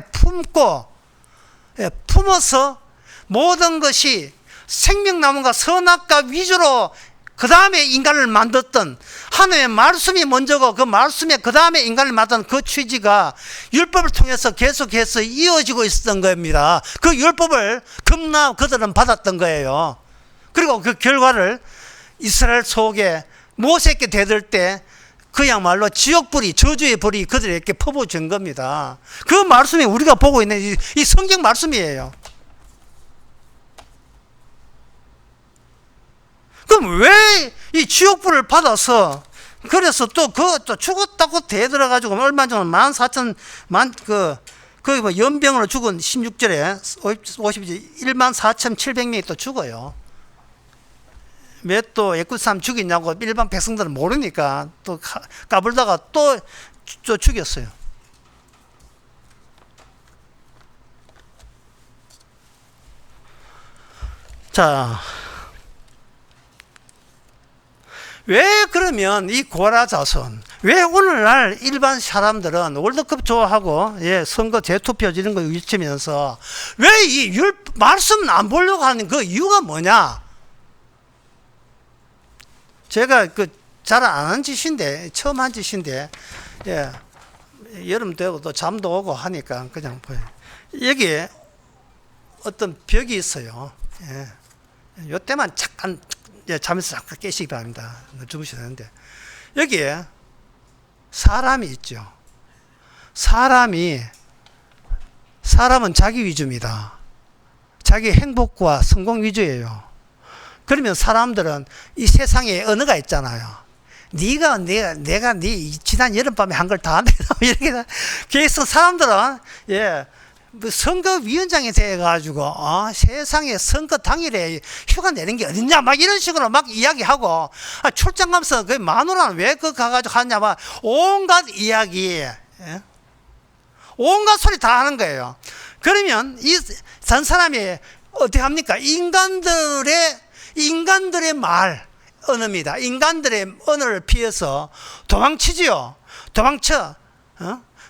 품어서 모든 것이 생명나무가 선악과 위주로 그 다음에 인간을 만들었던 하나님의 말씀이 먼저고 그 말씀에 그 다음에 인간을 만든 그 취지가 율법을 통해서 계속해서 이어지고 있었던 겁니다. 그 율법을 그들은 받았던 거예요. 그리고 그 결과를 이스라엘 속에 모세에게 대들 때 그야말로 지옥불이 저주의 불이 그들에게 퍼부어진 겁니다. 그 말씀이 우리가 보고 있는 이 성경 말씀이에요. 그럼 왜 이 지옥불을 받아서 그래서 또 죽었다고 대들어가지고 얼마 전에 14,000 거기 뭐 연병으로 죽은 16절에 50절 14,700명이 또 죽어요. 왜 또 애굽 사람 죽이냐고 일반 백성들은 모르니까 또 까불다가 또 죽였어요. 자, 왜 그러면 이 고라 자손, 왜 오늘날 일반 사람들은 월드컵 좋아하고 선거 재투표 이런 거 위치면서 왜 이 말씀 안 보려고 하는 그 이유가 뭐냐? 제가 잘 안 한 짓인데, 처음 한 짓인데, 여름 되고 또 잠도 오고 하니까 그냥 보여요. 여기에 어떤 벽이 있어요. 요때만 잠깐 잠에서 잠깐 깨시기 바랍니다. 주무셔야 되는데 여기에 사람이 있죠. 사람은 자기 위주입니다. 자기 행복과 성공 위주예요. 그러면 사람들은 이 세상에 언어가 있잖아요. 내가 지난 여름밤에 한 걸 다 한다 이렇게. 그래서 사람들은 선거위원장이 돼가지고 세상에 선거 당일에 휴가 내는 게 어딨냐 막 이런 식으로 막 이야기하고, 출장 가면서 그 마누라는 왜 가가지고 하냐 막 온갖 이야기, 온갖 소리 다 하는 거예요. 그러면 이 전 사람이 어떻게 합니까? 인간들의 말 언어입니다. 인간들의 언어를 피해서 도망치지요. 도망쳐.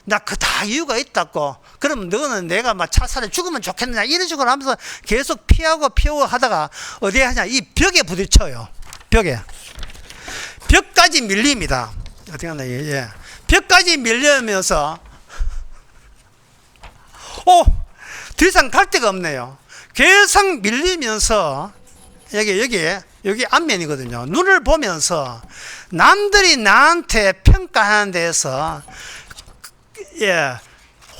나 그 다 이유가 있다고. 그럼 너는 내가 막 차라리 죽으면 좋겠느냐 이런 식으로 하면서 계속 피하고 하다가 어디에 하냐, 이 벽에 부딪혀요. 벽까지 밀립니다. 어떻게 하나, 벽까지 밀려면서 더 이상 갈 데가 없네요. 계속 밀리면서 여기 앞면이거든요. 눈을 보면서 남들이 나한테 평가하는 데에서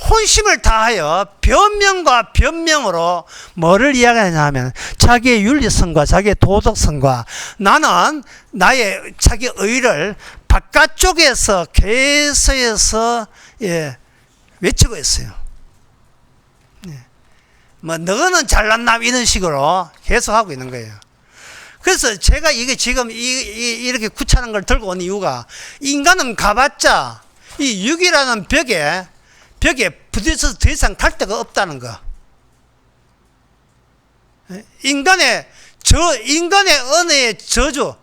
혼심을 다하여 변명과 변명으로 뭐를 이야기하냐 하면 자기의 윤리성과 자기의 도덕성과 나는 나의 자기 의를 바깥쪽에서 계속해서 외치고 있어요. 뭐 너는 잘났나 이런 식으로 계속 하고 있는 거예요. 그래서 제가 이게 지금 이렇게 구차한 걸 들고 온 이유가, 인간은 가봤자 이 육이라는 벽에 부딪혀서 더 이상 갈 데가 없다는 거. 인간의 언어의 저주.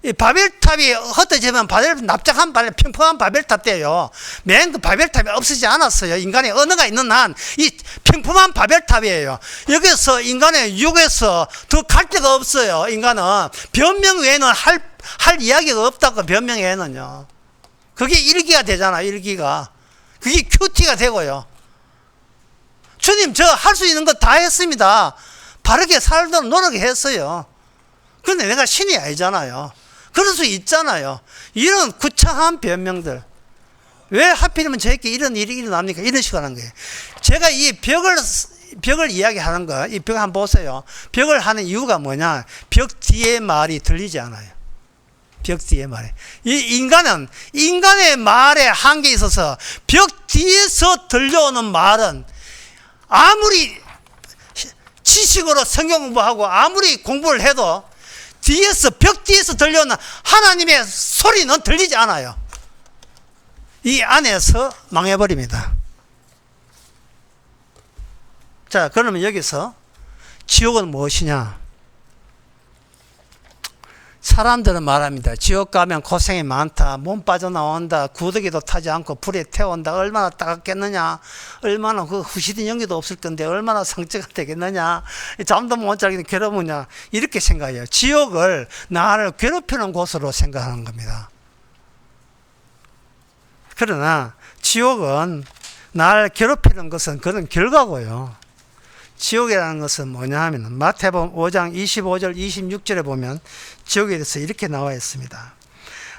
이 바벨탑이 흩어지면 납작한 평평한 바벨탑 때요. 맨 그 바벨탑이 없어지지 않았어요. 인간의 언어가 있는 한 이 평범한 바벨탑이에요. 여기서 인간의 육에서 더 갈 데가 없어요. 인간은 변명 외에는 할 이야기가 없다고. 변명 외에는요. 그게 일기가 되잖아. 일기가. 그게 큐티가 되고요. 주님, 저 할 수 있는 거 다 했습니다. 바르게 살도록 노력했어요. 그런데 내가 신이 아니잖아요. 그럴 수 있잖아요. 이런 구차한 변명들. 왜 하필이면 저에게 이런 일이 일어납니까? 이런 식으로 하는 거예요. 제가 이 벽을 이야기하는 거, 이 벽 한번 보세요. 벽을 하는 이유가 뭐냐? 벽 뒤에 말이 들리지 않아요. 벽 뒤에 말에. 이 인간의 말에 한계에 있어서 벽 뒤에서 들려오는 말은 아무리 지식으로 성경 공부하고 아무리 공부를 해도 벽 뒤에서 들려오는 하나님의 소리는 들리지 않아요. 이 안에서 망해버립니다. 자, 그러면 여기서 지옥은 무엇이냐? 사람들은 말합니다. 지옥 가면 고생이 많다. 몸 빠져나온다. 구더기도 타지 않고 불에 태운다. 얼마나 따갑겠느냐. 얼마나 그 후시딘 연기도 없을 건데 얼마나 상처가 되겠느냐. 잠도 못 자겠는 괴로우냐. 이렇게 생각해요. 지옥을 나를 괴롭히는 곳으로 생각하는 겁니다. 그러나 지옥은 나를 괴롭히는 것은 그런 결과고요. 지옥이라는 것은 뭐냐 하면 마태복음 5장 25절 26절에 보면 지옥에 대해서 이렇게 나와 있습니다.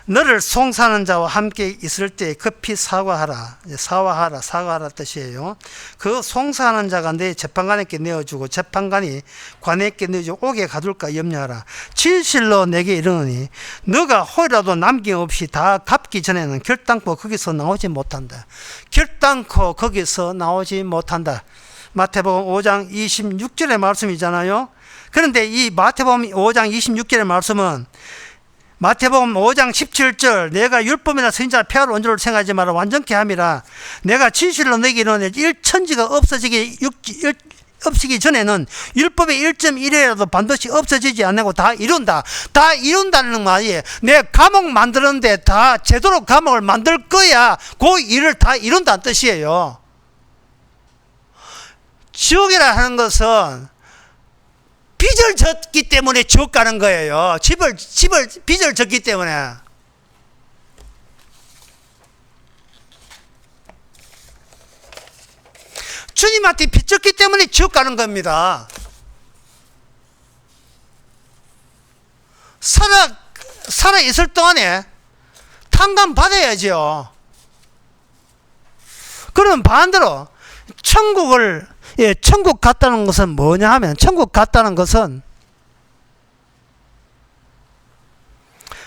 너를 송사하는 자와 함께 있을 때 급히 사과하라. 사과하라 뜻이에요. 그 송사하는 자가 내 재판관에게 내어주고 재판관이 관에게 내어주고 옥에 가둘까 염려하라. 진실로 내게 이르노니 너가 혹이라도 남김없이 다 갚기 전에는 결단코 거기서 나오지 못한다. 결단코 거기서 나오지 못한다. 마태복음 5장 26절의 말씀이잖아요. 그런데 이 마태복음 5장 26절의 말씀은 마태복음 5장 17절 내가 율법이나 선지자 폐하를 원조를 생각하지 마라 완전케 함이라. 내가 진실로 너에게 이르노니 일천지가 없어지기 전에는 율법의 1.1이라도 반드시 없어지지 않고 다 이룬다. 다 이룬다는 말이 내 감옥 만드는데 다 제대로 감옥을 만들 거야. 그 일을 다 이룬다는 뜻이에요. 지옥이라 하는 것은 빚을 졌기 때문에 지옥 가는 거예요. 빚을 졌기 때문에. 주님한테 빚 졌기 때문에 지옥 가는 겁니다. 살아 있을 동안에 탕감 받아야죠. 그럼 반대로 천국 갔다는 것은 뭐냐 하면, 천국 갔다는 것은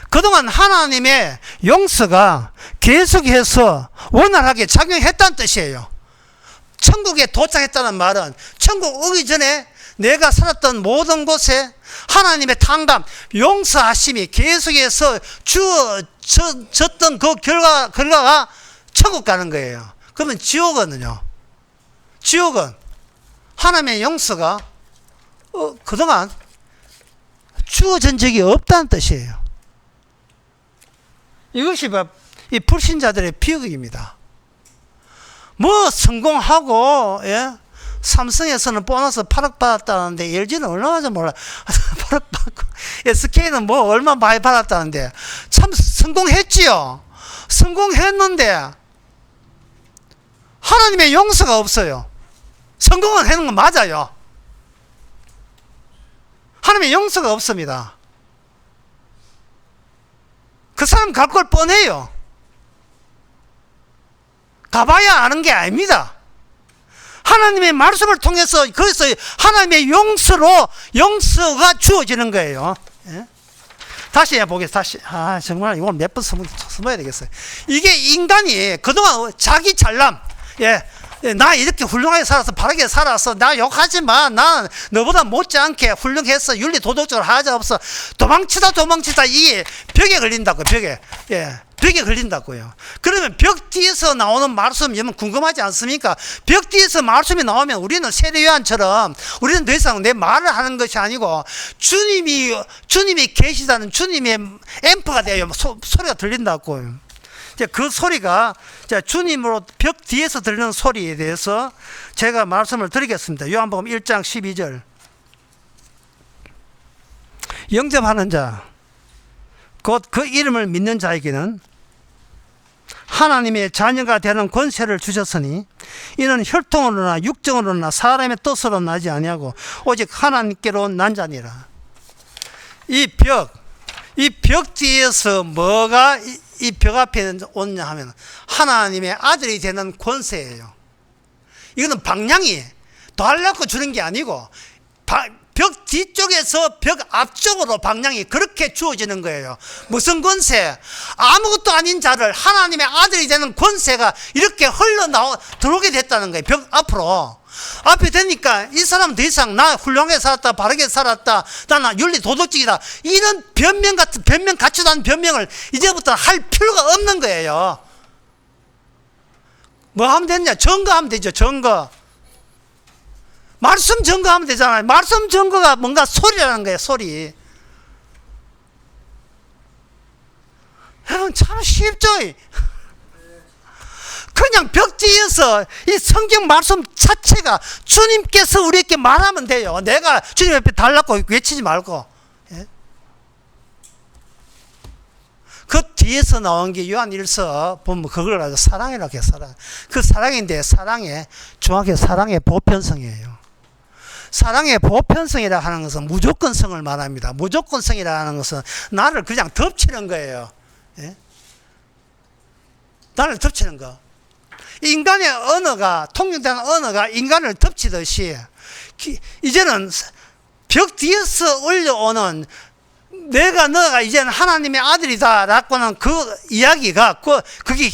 그동안 하나님의 용서가 계속해서 원활하게 작용했다는 뜻이에요. 천국에 도착했다는 말은 천국 오기 전에 내가 살았던 모든 곳에 하나님의 탕감, 용서하심이 계속해서 주어졌던 그 결과가 천국 가는 거예요. 그러면 지옥은 하나님의 용서가 그동안 주어진 적이 없다는 뜻이에요. 이것이 이 불신자들의 비극입니다. 뭐 성공하고, 예? 삼성에서는 보너스 8억 받았다는데 LG는 얼마나 몰라. 8억 받고 SK는 뭐 얼마 많이 받았다는데 참 성공했지요. 성공했는데 하나님의 용서가 없어요. 성공은 하는 건 맞아요. 하나님의 용서가 없습니다. 그 사람 갈 걸 뻔해요. 가봐야 아는 게 아닙니다. 하나님의 말씀을 통해서 거기서 하나님의 용서가 주어지는 거예요. 예? 다시 해보겠습니다. 정말 이걸 몇 번 써봐야 되겠어요. 이게 인간이 그동안 자기 잘남, 나 이렇게 훌륭하게 살아서 바르게 살아서 나 욕하지 마. 나 너보다 못지않게 훌륭해서 윤리 도덕적으로 하자 없어. 도망치다 이 벽에 걸린다고. 벽에 걸린다고요. 그러면 벽 뒤에서 나오는 말씀 여러분 궁금하지 않습니까? 벽 뒤에서 말씀이 나오면 우리는 세례요한처럼 우리는 더 이상 내 말을 하는 것이 아니고 주님이 계시다는 주님의 앰프가 돼요. 소리가 들린다고요. 그 소리가 주님으로 벽 뒤에서 들리는 소리에 대해서 제가 말씀을 드리겠습니다. 요한복음 1장 12절. 영접하는 자, 곧 그 이름을 믿는 자에게는 하나님의 자녀가 되는 권세를 주셨으니 이는 혈통으로나 육정으로나 사람의 뜻으로 나지 아니하고 오직 하나님께로 난 자니라. 이 벽 뒤에서 뭐가 이 벽 앞에 오느냐 하면 하나님의 아들이 되는 권세예요. 이거는 방향이 달라고 주는 게 아니고 벽 뒤쪽에서 벽 앞쪽으로 방향이 그렇게 주어지는 거예요. 무슨 권세? 아무것도 아닌 자를 하나님의 아들이 되는 권세가 이렇게 들어오게 됐다는 거예요. 벽 앞으로. 앞에 되니까 이 사람은 더 이상 나 훌륭하게 살았다, 바르게 살았다, 나 윤리 도덕적이다, 이런 변명 같지도 않은 변명을 이제부터 할 필요가 없는 거예요. 뭐 하면 되냐? 증거하면 되죠. 증거. 말씀 증거하면 되잖아요. 말씀 증거가 뭔가 소리라는 거예요. 소리. 여러분 참 쉽죠? 그냥 벽 뒤에서 이 성경 말씀 자체가 주님께서 우리에게 말하면 돼요. 내가 주님 앞에 달라고 외치지 말고. 예? 그 뒤에서 나온 게 요한일서 보면 그걸 가지고 사랑이라고 해요. 사랑. 그 사랑인데 정확히 사랑의 보편성이에요. 사랑의 보편성이라 하는 것은 무조건성을 말합니다. 무조건성이라 하는 것은 나를 그냥 덮치는 거예요. 예? 나를 덮치는 거. 인간의 언어가, 통용된 언어가 인간을 덮치듯이 이제는 벽 뒤에서 올려오는 내가 너가 이제는 하나님의 아들이다 라고는 그 이야기가 그게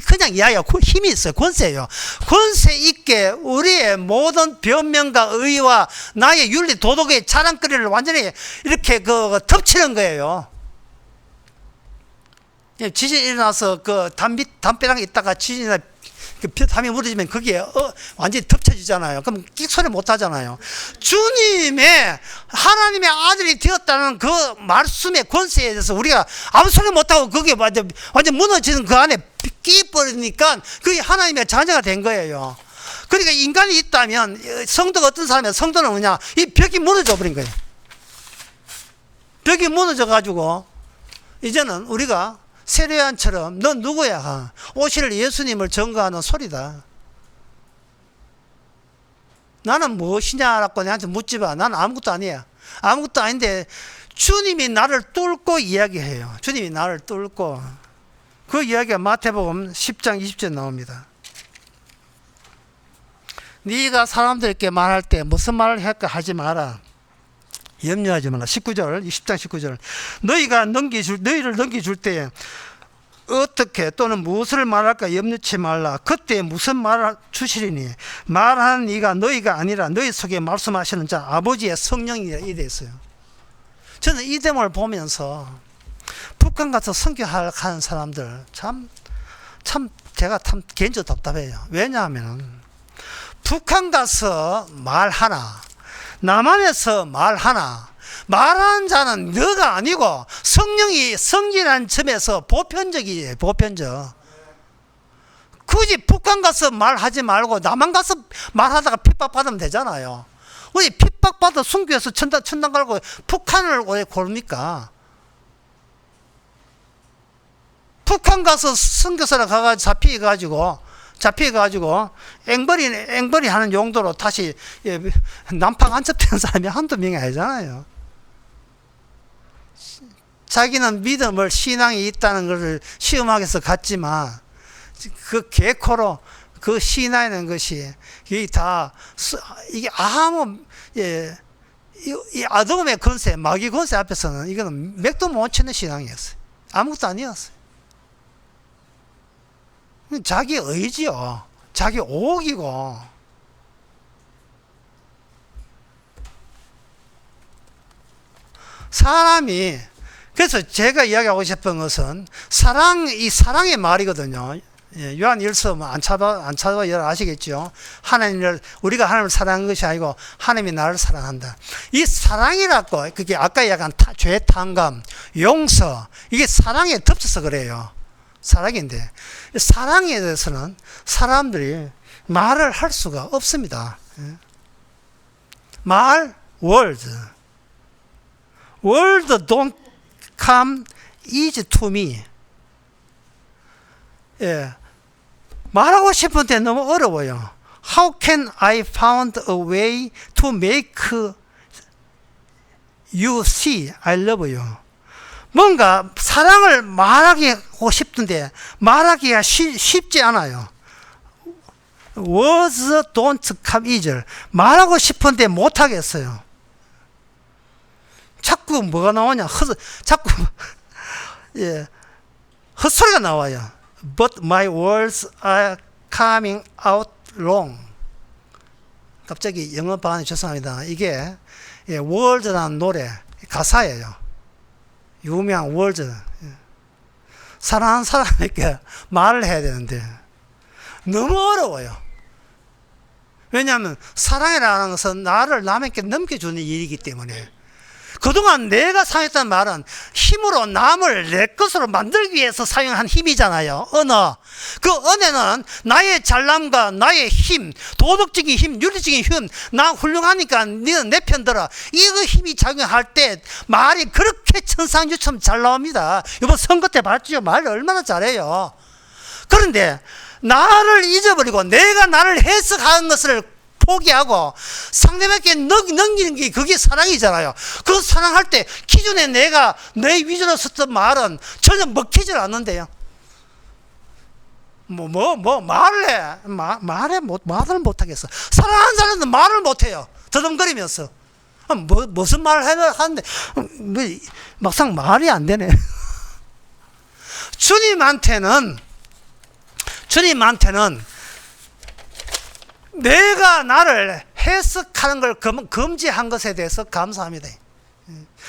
그냥 이야기가 힘이 있어요. 권세예요. 권세 있게 우리의 모든 변명과 의와 나의 윤리 도덕의 자랑거리를 완전히 이렇게 덮치는 거예요. 지진이 일어나서 담벼락에 있다가 지진이나 담이 무너지면 거기에 완전히 덮쳐지잖아요. 그럼 끽 소리 못 하잖아요. 주님의 하나님의 아들이 되었다는 그 말씀의 권세에 대해서 우리가 아무 소리 못 하고 그게 완전 무너지는 그 안에 끼버리니까 그게 하나님의 자녀가 된 거예요. 그러니까 인간이 있다면 성도가 어떤 사람이야? 성도는 뭐냐? 이 벽이 무너져 버린 거예요. 벽이 무너져 가지고 이제는 우리가 세례요한처럼 넌 누구야? 오실 예수님을 증거하는 소리다. 나는 무엇이냐라고 내한테 묻지 마. 나는 아무것도 아니야. 아무것도 아닌데 주님이 나를 뚫고 이야기해요. 주님이 나를 뚫고. 그 이야기가 마태복음 10장 20절 나옵니다. 네가 사람들에게 말할 때 무슨 말을 할까 하지 마라. 염려하지 마라. 19절, 10장 19절. 너희를 넘겨줄 때 어떻게 또는 무엇을 말할까 염려치 말라. 그때 무슨 말을 주시리니 말하는 이가 너희가 아니라 너희 속에 말씀하시는 자 아버지의 성령이라 이래 있어요. 저는 이 대목을 보면서 북한 가서 선교하는 사람들 참 제가 참 개인적으로 답답해요. 왜냐하면 북한 가서 말하나 남한에서 말하나 말하는 자는 너가 아니고 성령이 성진한 점에서 보편적이에요. 보편적. 굳이 북한 가서 말하지 말고 남한 가서 말하다가 핍박받으면 되잖아요. 우리 핍박받아 순교해서 천당 갈고 북한을 왜 고릅니까? 북한 가서 선교사를 가가지고 잡혀가지고 앵벌이 하는 용도로 다시 난파 간첩되는 사람이 한두 명이 아니잖아요. 자기는 믿음을 신앙이 있다는 것을 시험하게서 갔지만 그 개코로 그 신앙이라는 것이 이게 아무 이 아동의 권세 마귀 권세 앞에서는 이거는 맥도 못 치는 신앙이었어요. 아무것도 아니었어요. 자기 의지요. 자기 오기고. 사람이 그래서 제가 이야기하고 싶은 것은 이 사랑의 말이거든요. 요한 1서 안 찾아봐 여러분 아시겠죠? 우리가 하나님을 사랑한 것이 아니고 하나님이 나를 사랑한다. 이 사랑이라고 그게 아까 이야기한 죄 탕감, 용서 이게 사랑에 덮쳐서 그래요. 사랑인데 사랑에 대해서는 사람들이 말을 할 수가 없습니다. words don't come easy to me. 말하고 싶은데 너무 어려워요. How can I find a way to make you see I love you? 뭔가 사랑을 말하고 싶은데 말하기가 쉽지 않아요. Words don't come easy. 말하고 싶은데 못하겠어요. 자꾸 뭐가 나오냐? 자꾸 헛소리가 나와요. But my words are coming out wrong. 갑자기 영어 발음이 죄송합니다. 이게 Words라는 노래 가사예요. 유명한 월드. 사랑하는 사람에게 말을 해야 되는데 너무 어려워요. 왜냐하면 사랑이라는 것은 나를 남에게 넘겨주는 일이기 때문에 그동안 내가 사용했던 말은 힘으로 남을 내 것으로 만들기 위해서 사용한 힘이잖아요. 언어. 그 언어는 나의 잘남과 나의 힘, 도덕적인 힘, 윤리적인 힘, 나 훌륭하니까 너는 내 편 들어. 이거 힘이 작용할 때 말이 그렇게 천상유처럼 잘 나옵니다. 이번 선거 때 봤죠? 말 얼마나 잘해요. 그런데 나를 잊어버리고 내가 나를 해석하는 것을 포기하고 상대방에게 넘기는 게 그게 사랑이잖아요. 그 사랑할 때 기존에 내가 내 위주로 썼던 말은 전혀 먹히질 않는데요. 말을 못하겠어. 사랑하는 사람은 말을 못해요. 더듬거리면서. 무슨 말을 하는데, 막상 말이 안 되네. 주님한테는 내가 나를 해석하는 걸 금지한 것에 대해서 감사합니다.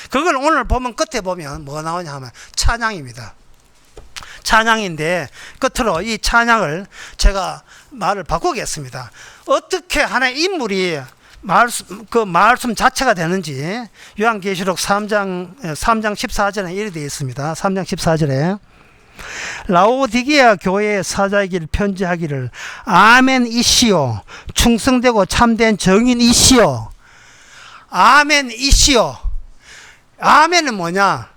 그걸 오늘 보면 끝에 보면 뭐가 나오냐 하면 찬양입니다. 찬양인데 끝으로 이 찬양을 제가 말을 바꾸겠습니다. 어떻게 하나의 인물이 말씀 자체가 되는지 요한계시록 3장 14절에 이렇게 되어 있습니다. 3장 14절에 라오디게아 교회의 사자에게 편지하기를 아멘이시오 충성되고 참된 정인이시오. 아멘이시오. 아멘은 뭐냐?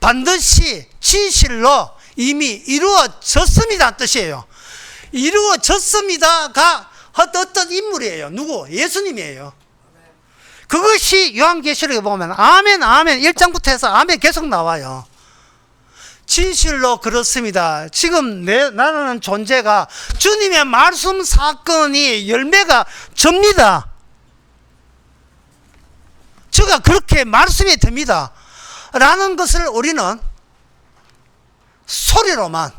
반드시 진실로 이미 이루어졌습니다 뜻이에요. 이루어졌습니다가 어떤 인물이에요. 누구? 예수님이에요. 그것이 요한계시록에 보면 아멘 1장부터 해서 아멘 계속 나와요. 진실로 그렇습니다. 지금 나라는 존재가 주님의 말씀 사건이 열매가 접니다. 저가 그렇게 말씀이 됩니다 라는 것을 우리는 소리로만,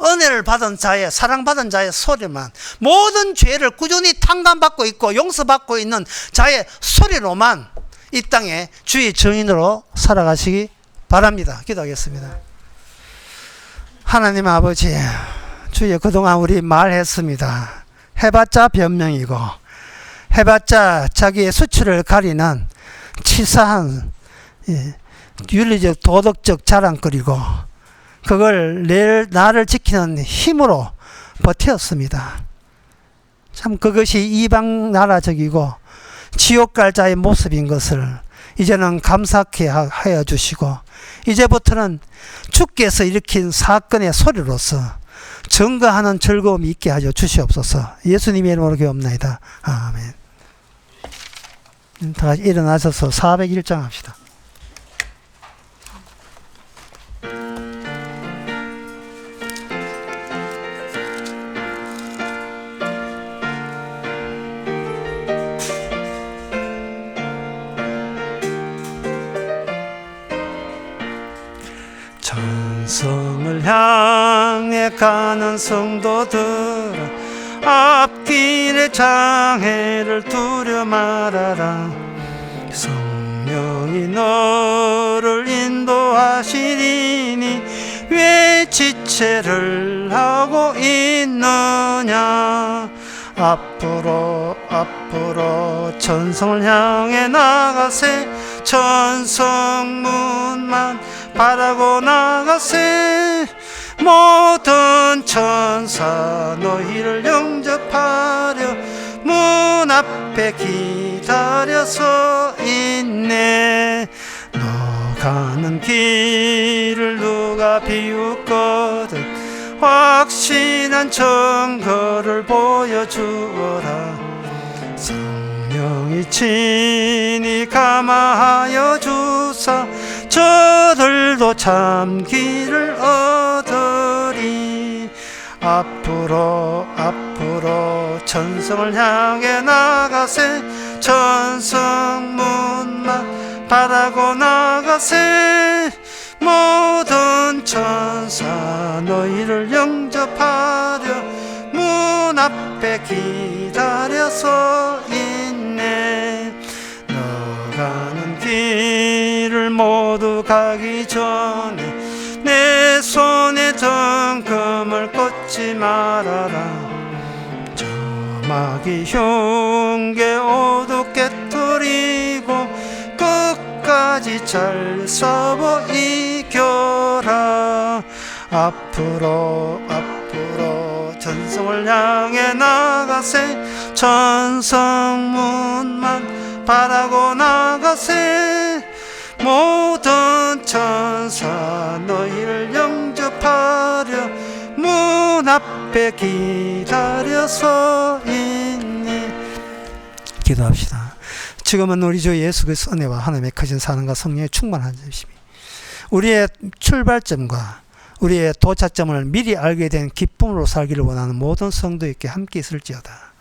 은혜를 받은 자의, 사랑받은 자의 소리만, 모든 죄를 꾸준히 탕감받고 있고 용서받고 있는 자의 소리로만 이 땅에 주의 증인으로 살아가시기 바랍니다. 기도하겠습니다. 하나님 아버지, 주여 그동안 우리 말했습니다. 해봤자 변명이고 해봤자 자기의 수치를 가리는 치사한 윤리적 도덕적 자랑거리고 그걸 나를 지키는 힘으로 버텼습니다. 참 그것이 이방 나라적이고 지옥 갈 자의 모습인 것을 이제는 감사케 하여 주시고 이제부터는 주께서 일으킨 사건의 소리로서 증거하는 즐거움이 있게 하여 주시옵소서. 예수님의 이름으로 기도합나이다. 아멘. 다 일어나셔서 401장 합시다. 천성을 향해 가는 성도들아 앞길의 장애를 두려 말아라. 성령이 너를 인도하시리니 왜 지체를 하고 있느냐. 앞으로 천성을 향해 나가세. 천성문만 바라고 나가세. 모든 천사 너희를 영접하려 문 앞에 기다려서 있네. 너 가는 길을 누가 비웃거든 확신한 증거를 보여주어라. 성령이 친히 감화하여 주사 저들도 참 길을 얻으리. 앞으로 천성을 향해 나가세. 천성문만 바라고 나가세. 모든 천사 너희를 영접하려 문 앞에 기다려서 있네. 너 가는 길을 모두 가기 전에 내 손에 등금을 꽂지 말아라. 저마귀 흉계 오도 깨뜨리고 끝까지 잘 싸워 이겨라. 앞으로 천성을 향해 나가세. 천성문만 바라고 나가세. 모든 천사 너희를 영접하려 문 앞 앞에 기다려서 있니. 기도합시다. 지금은 우리 주 예수 그리스도 은혜와 하나님의 크신 사랑과 성령의 충만한 점심이 우리의 출발점과 우리의 도착점을 미리 알게 된 기쁨으로 살기를 원하는 모든 성도에게 함께 있을지어다.